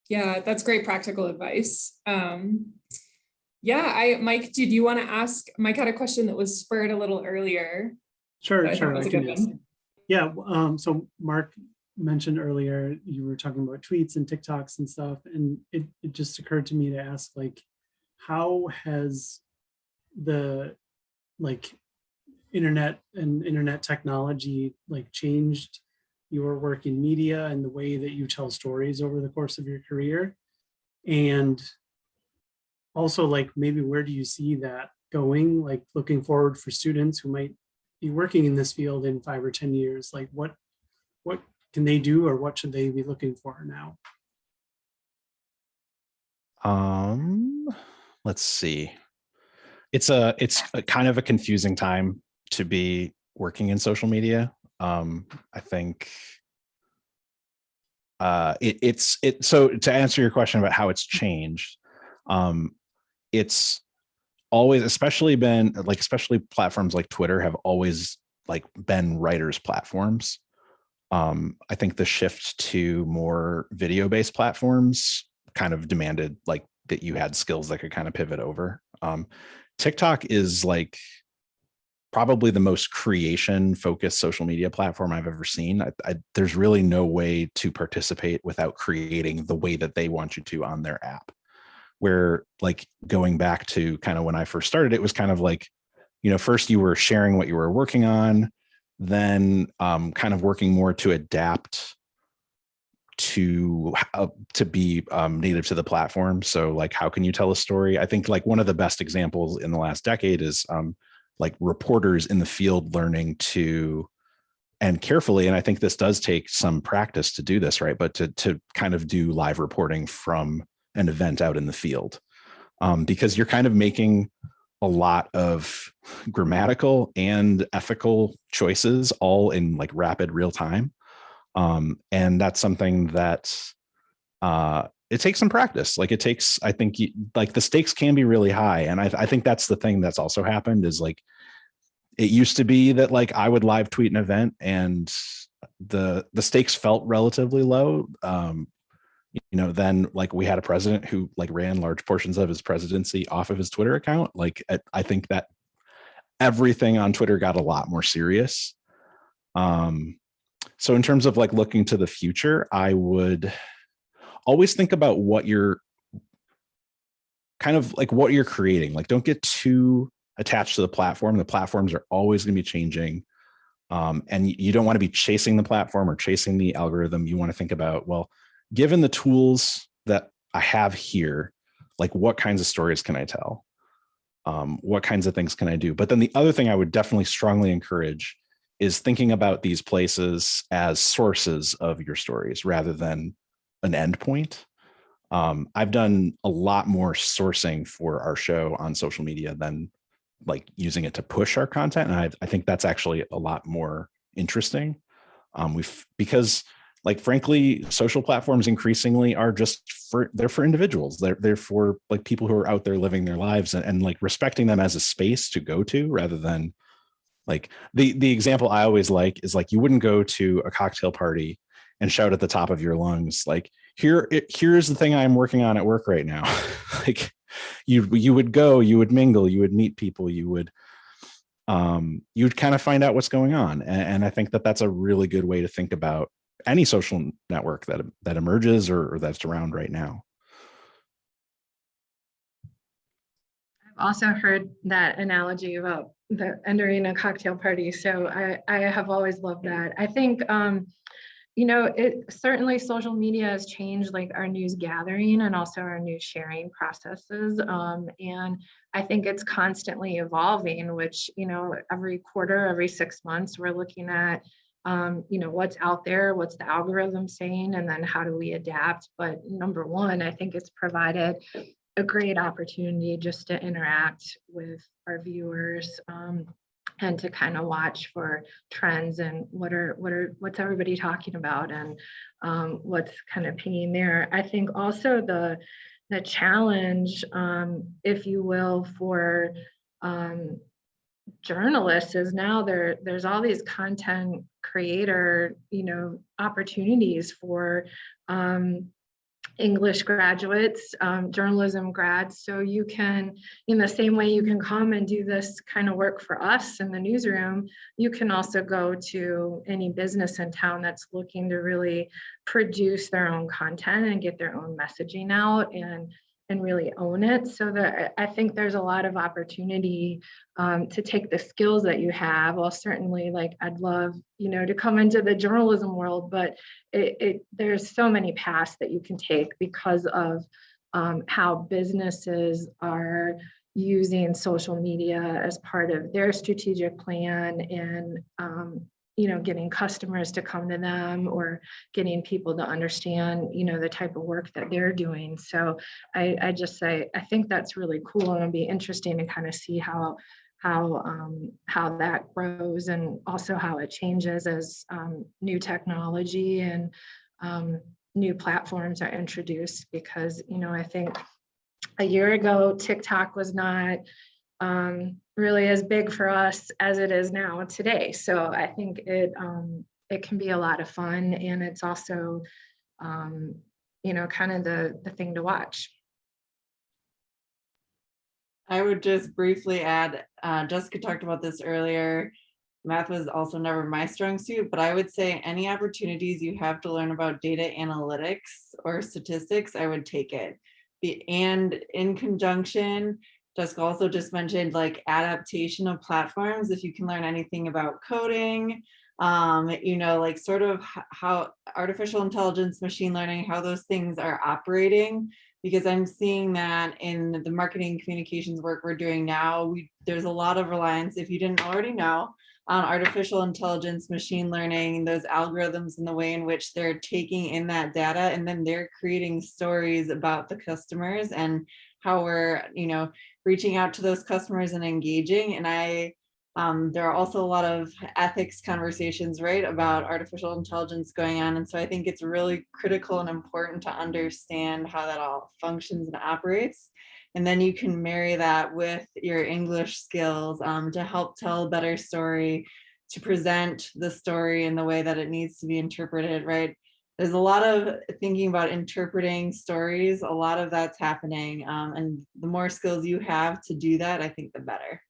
Yeah, that's great practical advice. Mike, did you want to ask? Mike had a question that was spurred a little earlier. Sure. I can ask. Yeah. So Mark mentioned earlier, you were talking about tweets and TikToks and stuff. And it just occurred to me to ask, like, how has the like internet and internet technology like changed your work in media and the way that you tell stories over the course of your career? And also, like, maybe where do you see that going, like looking forward for students who might be working in this field in 5 or 10 years? Like what can they do, or what should they be looking for now? Let's see. It's a kind of a confusing time to be working in social media. I think so to answer your question about how it's changed, it's always, especially platforms like Twitter have always like been writers' platforms. I think the shift to more video-based platforms kind of demanded like that you had skills that could kind of pivot over. TikTok is like probably the most creation-focused social media platform I've ever seen. There's really no way to participate without creating the way that they want you to on their app. Where like going back to kind of when I first started, it was kind of like, you know, first you were sharing what you were working on, then kind of working more to adapt to be native to the platform. So like, how can you tell a story? I think like one of the best examples in the last decade is like reporters in the field learning to, and carefully, and I think this does take some practice to do this, right? But to kind of do live reporting from an event out in the field, because you're kind of making a lot of grammatical and ethical choices all in like rapid real time. And that's something that it takes some practice. Like it takes, I think like the stakes can be really high. And I think that's the thing that's also happened is like, it used to be that like I would live tweet an event and the stakes felt relatively low. Then like we had a president who like ran large portions of his presidency off of his Twitter account. Like I think that everything on Twitter got a lot more serious. So in terms of like looking to the future, I would always think about what you're kind of like what you're creating. Like don't get too attached to the platform. The platforms are always going to be changing. And you don't want to be chasing the platform or chasing the algorithm. You want to think about, well, given the tools that I have here, like what kinds of stories can I tell? What kinds of things can I do? But then the other thing I would definitely strongly encourage is thinking about these places as sources of your stories rather than an endpoint. I've done a lot more sourcing for our show on social media than like using it to push our content. And I think that's actually a lot more interesting. Because like, frankly, social platforms increasingly are they're for individuals. They're for like people who are out there living their lives and like respecting them as a space to go to rather than like the example I always like is like, you wouldn't go to a cocktail party and shout at the top of your lungs, like, here's the thing I'm working on at work right now. Like you would go, you would mingle, you would meet people, you'd kind of find out what's going on. And I think that that's a really good way to think about any social network that emerges or that's around right now. I've also heard that analogy about entering a cocktail party. So I have always loved that. I think, it certainly social media has changed like our news gathering and also our news sharing processes. And I think it's constantly evolving, which, every quarter, every 6 months, we're looking at, what's out there, what's the algorithm saying, and then how do we adapt? But number one, I think it's provided a great opportunity just to interact with our viewers and to kind of watch for trends and what's everybody talking about and what's kind of pinging there. I think also the challenge, if you will, for journalists is now there's all these content creator, opportunities for English graduates, journalism grads. So you can, in the same way you can come and do this kind of work for us in the newsroom, you can also go to any business in town that's looking to really produce their own content and get their own messaging out and really own it. So that I think there's a lot of opportunity to take the skills that you have. Well, certainly, like I'd love, to come into the journalism world, but there's so many paths that you can take because of how businesses are using social media as part of their strategic plan and getting customers to come to them or getting people to understand, the type of work that they're doing. So I just say, I think that's really cool and it'll be interesting to kind of see how that grows and also how it changes as new technology and new platforms are introduced because, I think a year ago, TikTok was not really as big for us as it is now today. So I think it can be a lot of fun and it's also, kind of the thing to watch. I would just briefly add, Jessica talked about this earlier. Math was also never my strong suit, but I would say any opportunities you have to learn about data analytics or statistics, I would take it. And in conjunction, Jessica also just mentioned like adaptation of platforms. If you can learn anything about coding, like sort of how artificial intelligence, machine learning, how those things are operating, because I'm seeing that in the marketing communications work we're doing now, there's a lot of reliance, if you didn't already know, on artificial intelligence, machine learning, those algorithms and the way in which they're taking in that data and then they're creating stories about the customers and how we're, reaching out to those customers and engaging. And I There are also a lot of ethics conversations, right, about artificial intelligence going on. And so I think it's really critical and important to understand how that all functions and operates. And then you can marry that with your English skills to help tell a better story, to present the story in the way that it needs to be interpreted, right? There's a lot of thinking about interpreting stories. A lot of that's happening. And the more skills you have to do that, I think the better.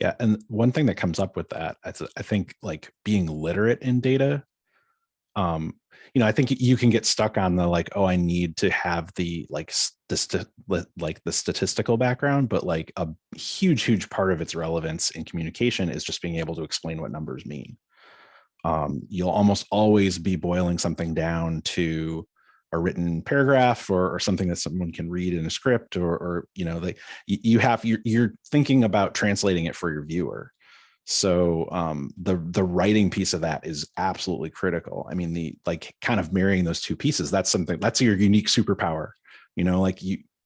Yeah, and one thing that comes up with that, I think, like being literate in data. I think you can get stuck on the like, oh, I need to have the the statistical background, but like a huge part of its relevance in communication is just being able to explain what numbers mean. You'll almost always be boiling something down to a written paragraph or something that someone can read in a script, or you're thinking about translating it for your viewer. So the writing piece of that is absolutely critical. I mean, the like kind of marrying those two pieces, that's your unique superpower.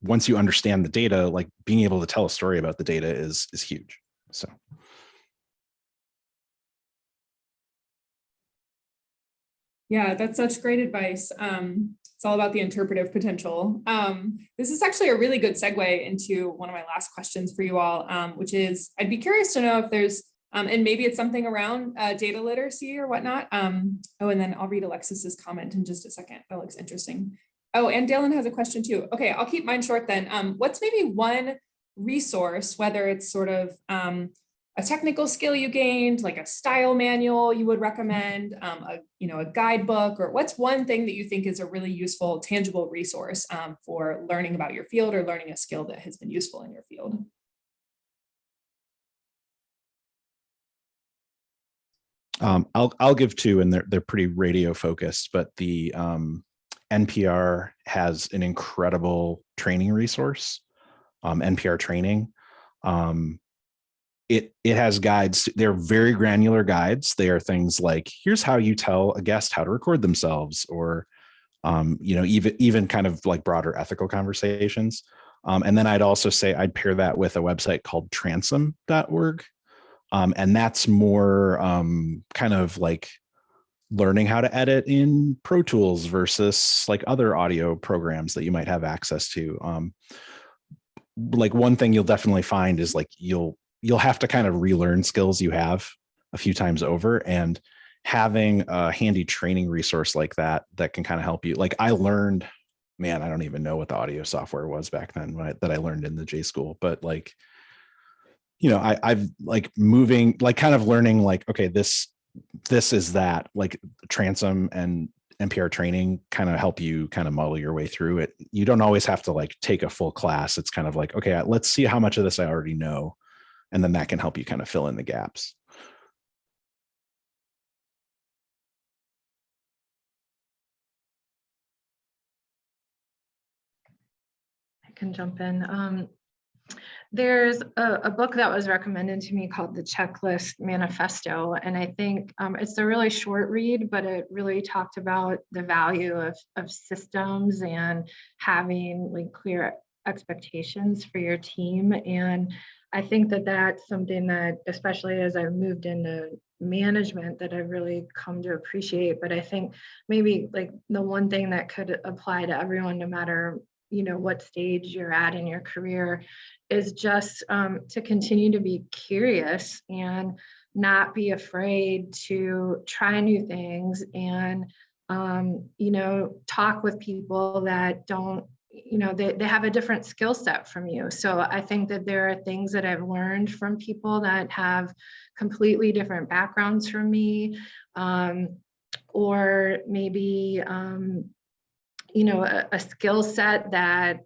Once you understand the data, like being able to tell a story about the data is huge. So. Yeah, that's such great advice. It's all about the interpretive potential. This is actually a really good segue into one of my last questions for you all, which is, I'd be curious to know if there's, and maybe it's something around data literacy or whatnot. And then I'll read Alexis's comment in just a second. That looks interesting. Oh, and Dalen has a question too. Okay, I'll keep mine short then. What's maybe one resource, whether it's sort of a technical skill you gained, like a style manual you would recommend, a guidebook, or what's one thing that you think is a really useful, tangible resource for learning about your field or learning a skill that has been useful in your field? I'll give two, and they're pretty radio focused, but the NPR has an incredible training resource, NPR Training. It has guides. They're very granular guides. They are things like, here's how you tell a guest how to record themselves, or even kind of like broader ethical conversations. And then I'd also say I'd pair that with a website called transom.org. And that's more kind of like learning how to edit in Pro Tools versus like other audio programs that you might have access to. Like one thing you'll definitely find is like you'll have to kind of relearn skills you have a few times over, and having a handy training resource like that can kind of help you. Like I learned, man, I don't even know what the audio software was back then that I learned in the J school, but like, I've like moving, like kind of learning like, okay, this is that, like Transom and NPR Training kind of help you kind of muddle your way through it. You don't always have to like take a full class. It's kind of like, okay, let's see how much of this I already know. And then that can help you kind of fill in the gaps. I can jump in. There's a book that was recommended to me called the Checklist Manifesto. And I think it's a really short read, but it really talked about the value of systems and having like clear expectations for your team. And I think that that's something that, especially as I've moved into management, that I've really come to appreciate. But I think maybe like the one thing that could apply to everyone, no matter what stage you're at in your career, is just to continue to be curious and not be afraid to try new things, and talk with people that don't, they have a different skill set from you. So I think that there are things that I've learned from people that have completely different backgrounds from me, or maybe a skill set that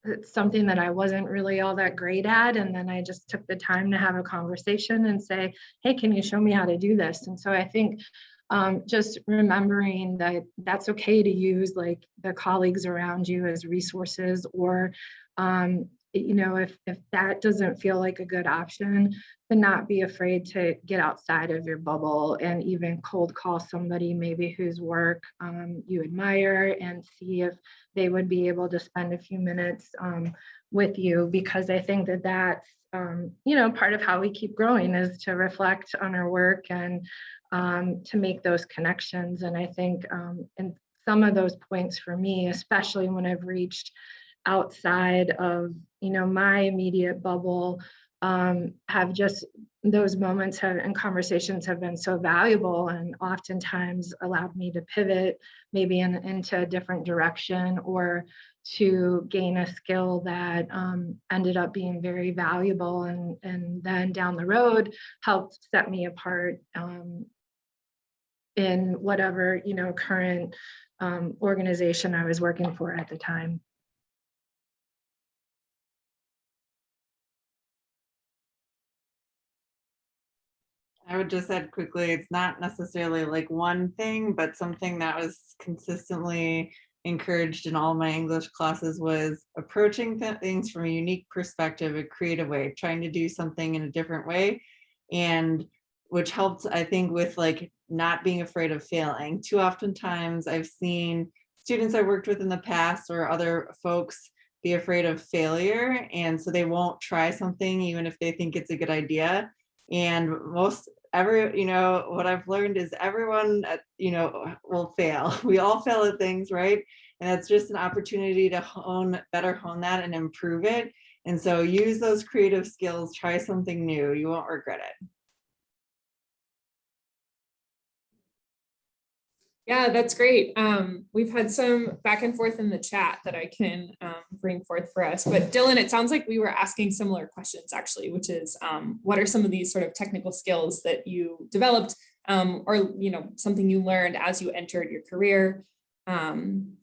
it's something that I wasn't really all that great at. And then I just took the time to have a conversation and say, hey, can you show me how to do this? And so I think just remembering that that's okay to use like the colleagues around you as resources, or if that doesn't feel like a good option, to not be afraid to get outside of your bubble and even cold call somebody maybe whose work you admire, and see if they would be able to spend a few minutes with you, because I think that that's part of how we keep growing is to reflect on our work and to make those connections. And I think in some of those points for me, especially when I've reached outside of, my immediate bubble, have just those moments and conversations have been so valuable and oftentimes allowed me to pivot maybe into a different direction or to gain a skill that ended up being very valuable and then down the road helped set me apart in whatever, current organization I was working for at the time. I would just add quickly, it's not necessarily like one thing, but something that was consistently encouraged in all my English classes was approaching things from a unique perspective, a creative way, trying to do something in a different way. And which helped, I think, with like not being afraid of failing. Too oftentimes I've seen students I worked with in the past or other folks be afraid of failure. And so they won't try something even if they think it's a good idea. And what I've learned is everyone, will fail. We all fail at things, right? And it's just an opportunity to better hone that and improve it. And so use those creative skills, try something new. You won't regret it. Yeah, that's great. We've had some back and forth in the chat that I can bring forth for us. But Dylan, it sounds like we were asking similar questions actually, which is what are some of these sort of technical skills that you developed or something you learned as you entered your career?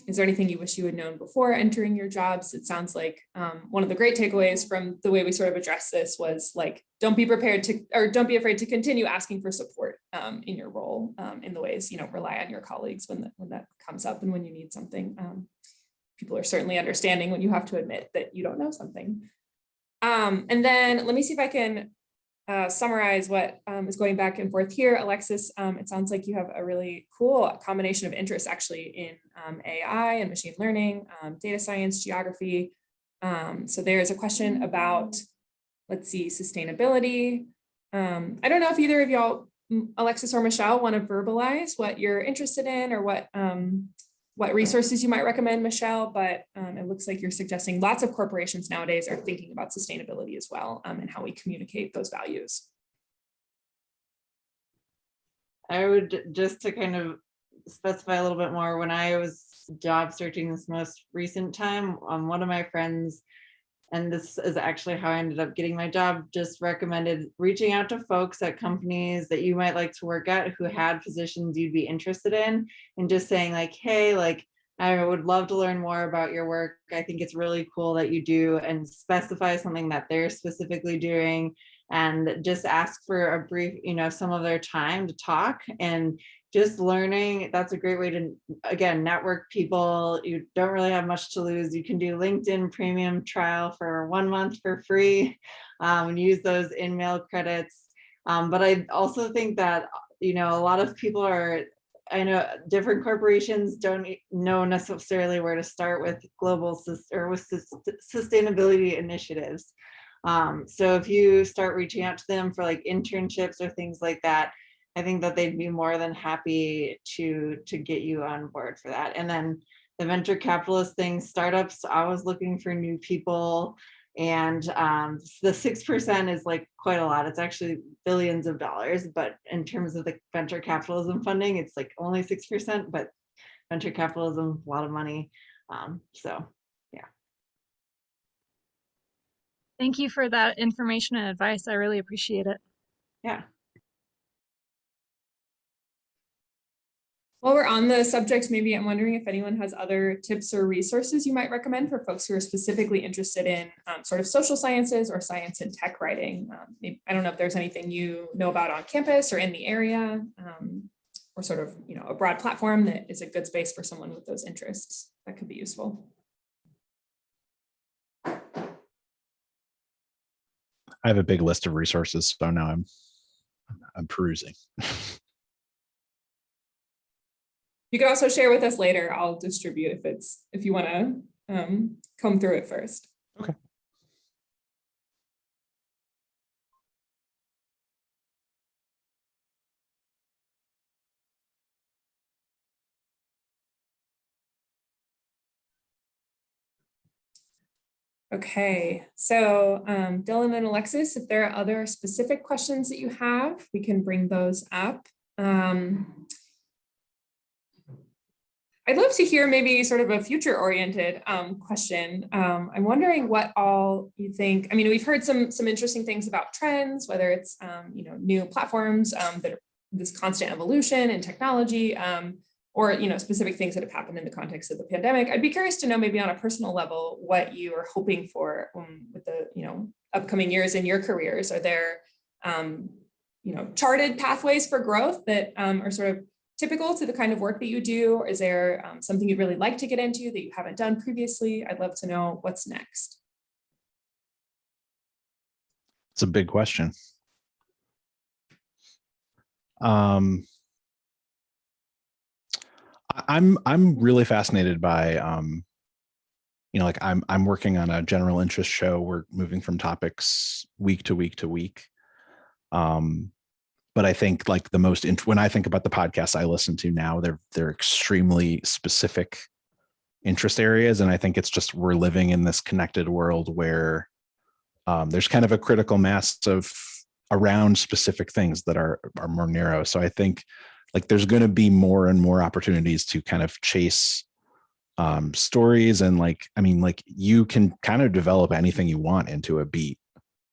Is there anything you wish you had known before entering your jobs? It sounds like one of the great takeaways from the way we sort of addressed this was like, don't be afraid to continue asking for support in your role in the ways, rely on your colleagues when that comes up and when you need something. People are certainly understanding when you have to admit that you don't know something. And then let me see if I can summarize what is going back and forth here. Alexis, it sounds like you have a really cool combination of interests actually in AI and machine learning, data science, geography. So there's a question about, let's see, sustainability. I don't know if either of y'all, Alexis or Michelle, want to verbalize what you're interested in or what resources you might recommend, Michelle, but it looks like you're suggesting lots of corporations nowadays are thinking about sustainability as well and how we communicate those values. I would just to kind of specify a little bit more, when I was job searching this most recent time, one of my friends, and this is actually how I ended up getting my job, just recommended reaching out to folks at companies that you might like to work at who had positions you'd be interested in, and just saying like, hey, like, I would love to learn more about your work. I think it's really cool that you do, and specify something that they're specifically doing, and just ask for a brief, some of their time to talk. And just learning, that's a great way to, again, network people. You don't really have much to lose. You can do LinkedIn premium trial for 1 month for free and use those in-mail credits. But I also think that, a lot of people I know different corporations don't know necessarily where to start with sustainability initiatives. So if you start reaching out to them for like internships or things like that, I think that they'd be more than happy to get you on board for that. And then the venture capitalist thing, startups, I was looking for new people, and the 6% is like quite a lot. It's actually billions of dollars, but in terms of the venture capitalism funding, it's like only 6%, but venture capitalism, a lot of money. So yeah. Thank you for that information and advice. I really appreciate it. Yeah. While we're on the subject, maybe I'm wondering if anyone has other tips or resources you might recommend for folks who are specifically interested in sort of social sciences or science and tech writing. I don't know if there's anything you know about on campus or in the area, or sort of, a broad platform that is a good space for someone with those interests that could be useful. I have a big list of resources, so now I'm perusing. You can also share with us later. I'll distribute if you want to comb through it first. Okay. Okay, so Dylan and Alexis, if there are other specific questions that you have, we can bring those up. I'd love to hear maybe sort of a future-oriented question. I'm wondering what all you think. I mean, we've heard some interesting things about trends, whether it's new platforms that are this constant evolution in technology, or specific things that have happened in the context of the pandemic. I'd be curious to know, maybe on a personal level, what you are hoping for with the upcoming years in your careers. Are there charted pathways for growth that are sort of typical to the kind of work that you do? Or is there something you'd really like to get into that you haven't done previously? I'd love to know what's next. It's a big question. I'm really fascinated by like I'm working on a general interest show. We're moving from topics week to week to week. But I think like when I think about the podcasts I listen to now, they're extremely specific interest areas. And I think it's just, we're living in this connected world where there's kind of a critical mass around specific things that are more narrow. So I think like there's going to be more and more opportunities to kind of chase stories. And like you can kind of develop anything you want into a beat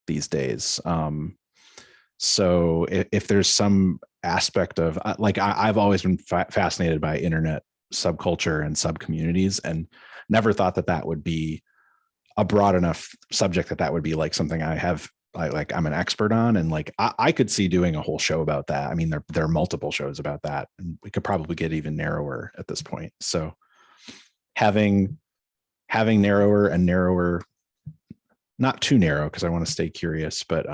these days. So if there's some aspect of I've always been fascinated by internet subculture and subcommunities, and never thought that would be a broad enough subject that would be like something I'm an expert on. And like, I could see doing a whole show about that. I mean, there are multiple shows about that, and we could probably get even narrower at this point. So having narrower and narrower, not too narrow, because I want to stay curious, but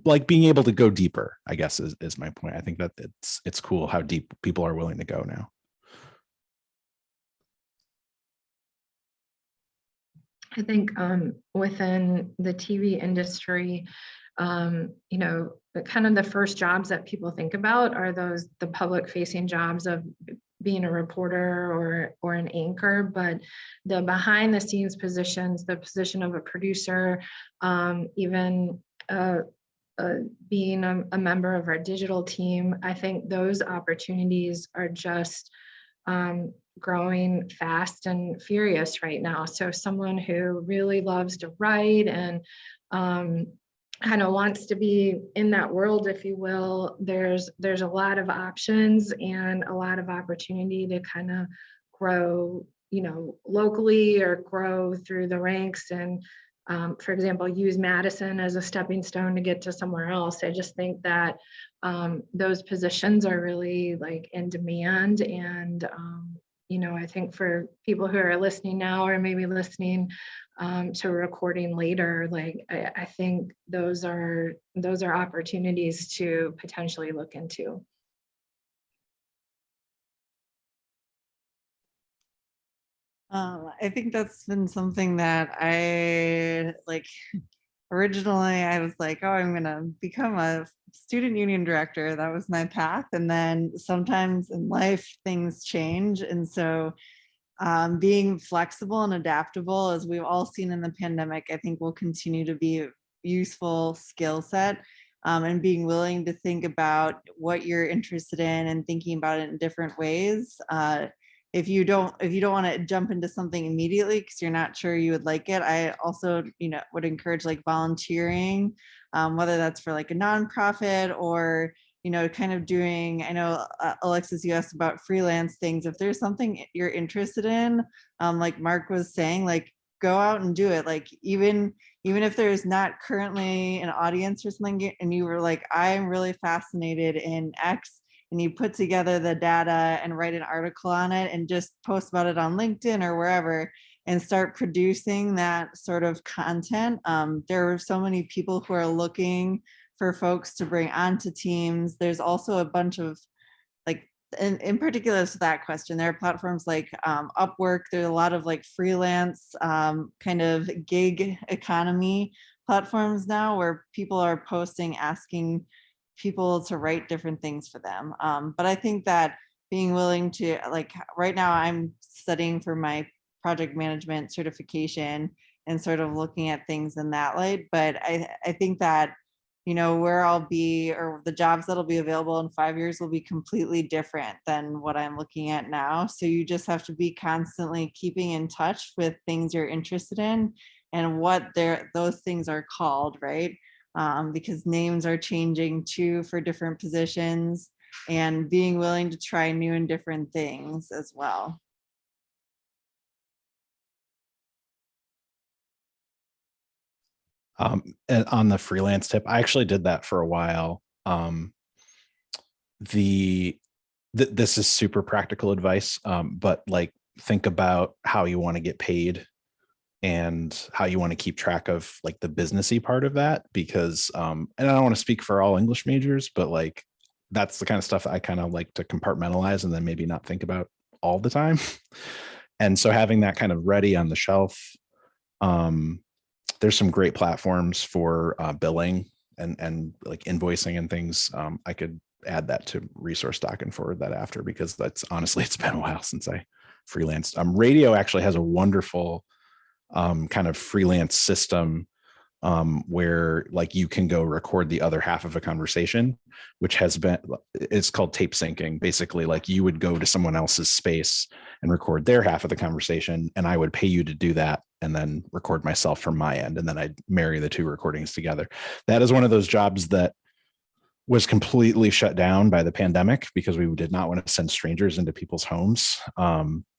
like being able to go deeper, I guess is my point. I think that it's cool how deep people are willing to go now. I think within the TV industry, kind of the first jobs that people think about are the public facing jobs of being a reporter or an anchor, but the behind the scenes positions, the position of a producer, even being a member of our digital team, I think those opportunities are just growing fast and furious right now. So someone who really loves to write and kind of wants to be in that world, if you will, there's a lot of options and a lot of opportunity to kind of grow, locally or grow through the ranks. And for example, use Madison as a stepping stone to get to somewhere else. I just think that those positions are really like in demand. And I think for people who are listening now or maybe listening to a recording later, like I think those are opportunities to potentially look into. I think that's been something that I like. Originally, I was like, oh, I'm going to become a student union director. That was my path. And then sometimes in life, things change. And so being flexible and adaptable, as we've all seen in the pandemic, I think will continue to be a useful skill set. And being willing to think about what you're interested in and thinking about it in different ways. If you don't want to jump into something immediately because you're not sure you would like it, I also, would encourage like volunteering, whether that's for like a nonprofit or, kind of doing, I know Alexis, you asked about freelance things. If there's something you're interested in, like Mark was saying, like go out and do it. Like even if there's not currently an audience or something, and you were like, I'm really fascinated in X, and you put together the data and write an article on it and just post about it on LinkedIn or wherever and start producing that sort of content. There are so many people who are looking for folks to bring onto teams. There's also a bunch of like, in particular to that question, there are platforms like Upwork. There's a lot of like freelance kind of gig economy platforms now where people are posting, asking people to write different things for them. But I think that being willing to, like right now I'm studying for my project management certification, and sort of looking at things in that light. But I think that, you know, where I'll be, or the jobs that'll be available in 5 years will be completely different than what I'm looking at now. So you just have to be constantly keeping in touch with things you're interested in and what those things are called, right? Because names are changing too for different positions, and being willing to try new and different things as well. And on the freelance tip, I actually did that for a while. This is super practical advice, but like think about how you want to get paid and how you want to keep track of like the businessy part of that, because and I don't want to speak for all English majors, but like that's the kind of stuff I kind of like to compartmentalize and then maybe not think about all the time. And so having that kind of ready on the shelf, there's some great platforms for billing and like invoicing and things. I could add that to resource doc and forward that after, because that's honestly, it's been a while since I freelanced. Radio actually has a wonderful kind of freelance system where like you can go record the other half of a conversation, which it's called tape syncing. Basically, like you would go to someone else's space and record their half of the conversation, and I would pay you to do that and then record myself from my end, and then I'd marry the two recordings together. That is one of those jobs that was completely shut down by the pandemic because we did not want to send strangers into people's homes.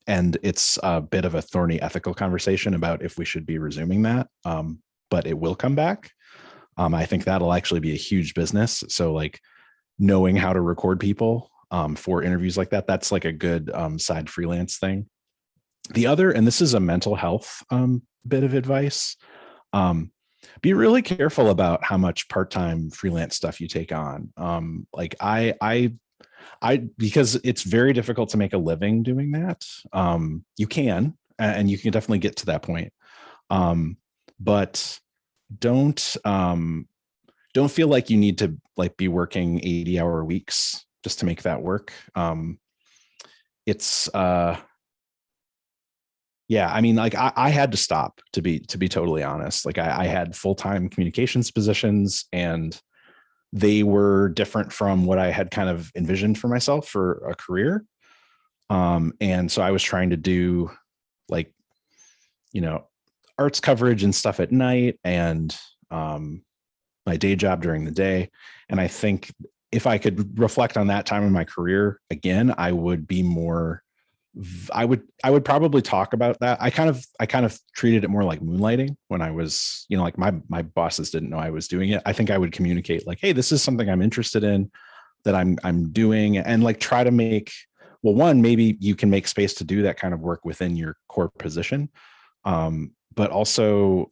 And it's a bit of a thorny ethical conversation about if we should be resuming that. But it will come back. I think that'll actually be a huge business. So like knowing how to record people for interviews like that, that's like a good side freelance thing. The other, and this is a mental health bit of advice, be really careful about how much part-time freelance stuff you take on. Like I, because it's very difficult to make a living doing that. You can, and you can definitely get to that point. But don't feel like you need to like be working 80-hour weeks just to make that work. Yeah, I mean, like I had to stop, to be totally honest. Like I had full-time communications positions, and they were different from what I had kind of envisioned for myself for a career. And so I was trying to do like, you know, arts coverage and stuff at night, and my day job during the day. And I think if I could reflect on that time in my career again, I would be more, I would probably talk about that. I kind of treated it more like moonlighting when I was, you know, like my bosses didn't know I was doing it. I think I would communicate like, hey, this is something I'm interested in that I'm doing, and like try to make, well, one, maybe you can make space to do that kind of work within your core position. But also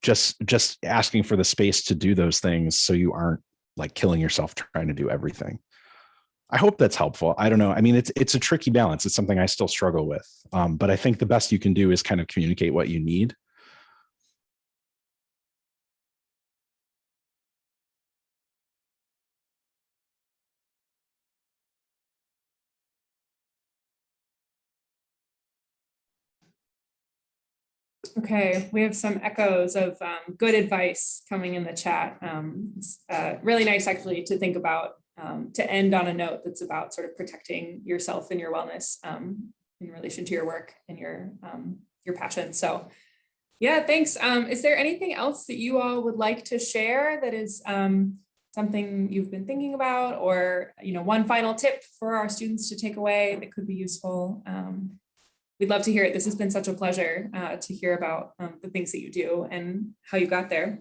just asking for the space to do those things so you aren't like killing yourself trying to do everything. I hope that's helpful. I don't know. I mean, it's a tricky balance. It's something I still struggle with. But I think the best you can do is kind of communicate what you need. Okay, we have some echoes of good advice coming in the chat. It's really nice actually to think about, to end on a note that's about sort of protecting yourself and your wellness in relation to your work and your passion. So yeah, thanks. Is there anything else that you all would like to share that is something you've been thinking about, or, you know, one final tip for our students to take away that could be useful? We'd love to hear it. This has been such a pleasure to hear about the things that you do and how you got there.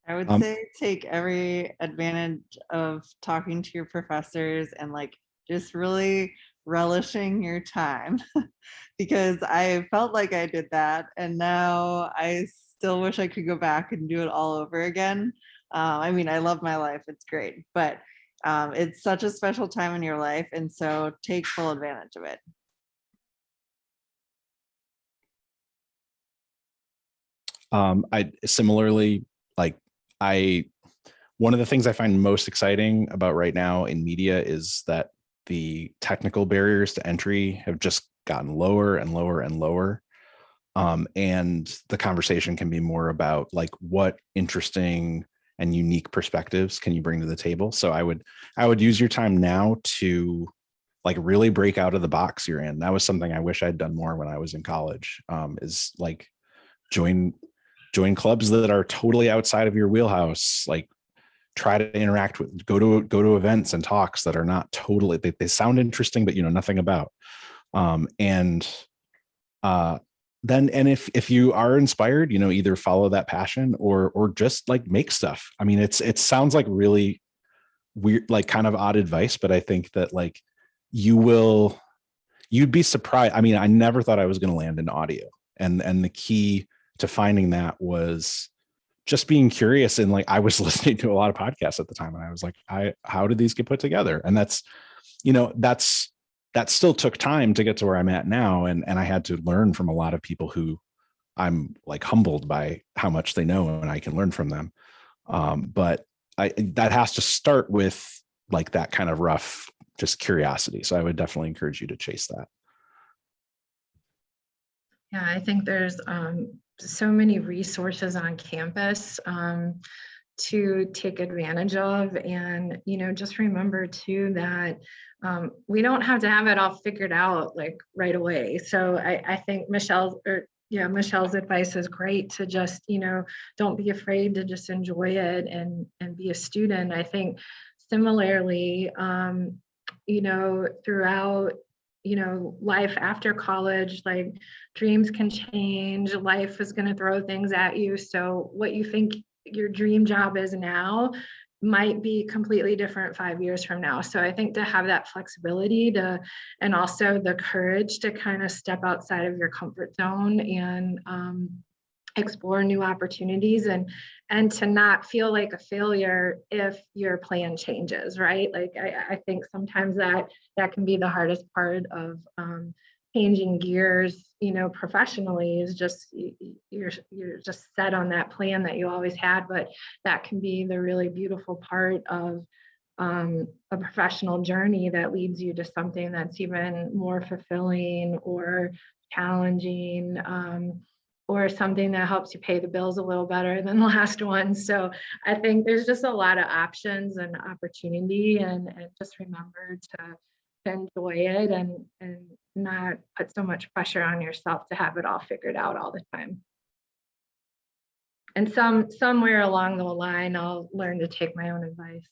I would say take every advantage of talking to your professors and like just really relishing your time, because I felt like I did that, and now I still wish I could go back and do it all over again. I mean, I love my life. It's great, but it's such a special time in your life, and so take full advantage of it. I similarly, like one of the things I find most exciting about right now in media is that the technical barriers to entry have just gotten lower and lower and lower. And the conversation can be more about like what interesting and unique perspectives can you bring to the table. So I would use your time now to like really break out of the box you're in. That was something I wish I'd done more when I was in college, is like join clubs that are totally outside of your wheelhouse. Like try to interact with, go to events and talks that are not totally, they sound interesting, but you know nothing about. Then if you are inspired, you know, either follow that passion or just like make stuff. I mean, it sounds like really weird, like kind of odd advice, but I think that like you'd be surprised. I mean, I never thought I was going to land in audio, and the key to finding that was just being curious. And like I was listening to a lot of podcasts at the time, and I was like, how did these get put together? And that still took time to get to where I'm at now. And I had to learn from a lot of people who I'm like humbled by how much they know and I can learn from them. But that has to start with like that kind of rough, just curiosity. So I would definitely encourage you to chase that. Yeah, I think there's so many resources on campus to take advantage of. And, you know, just remember too that we don't have to have it all figured out like right away. So I think Michelle's advice is great to just, you know, don't be afraid to just enjoy it and be a student. I think similarly, you know, throughout, you know, life after college, like dreams can change, life is going to throw things at you. So what you think your dream job is now might be completely different 5 years from now. So I think to have that flexibility and also the courage to kind of step outside of your comfort zone and explore new opportunities and to not feel like a failure if your plan changes, right? Like I think sometimes that can be the hardest part of changing gears, you know, professionally, is just you're just set on that plan that you always had. But that can be the really beautiful part of a professional journey that leads you to something that's even more fulfilling or challenging, or something that helps you pay the bills a little better than the last one. So I think there's just a lot of options and opportunity, and just remember to enjoy it and not put so much pressure on yourself to have it all figured out all the time. And somewhere along the line, I'll learn to take my own advice.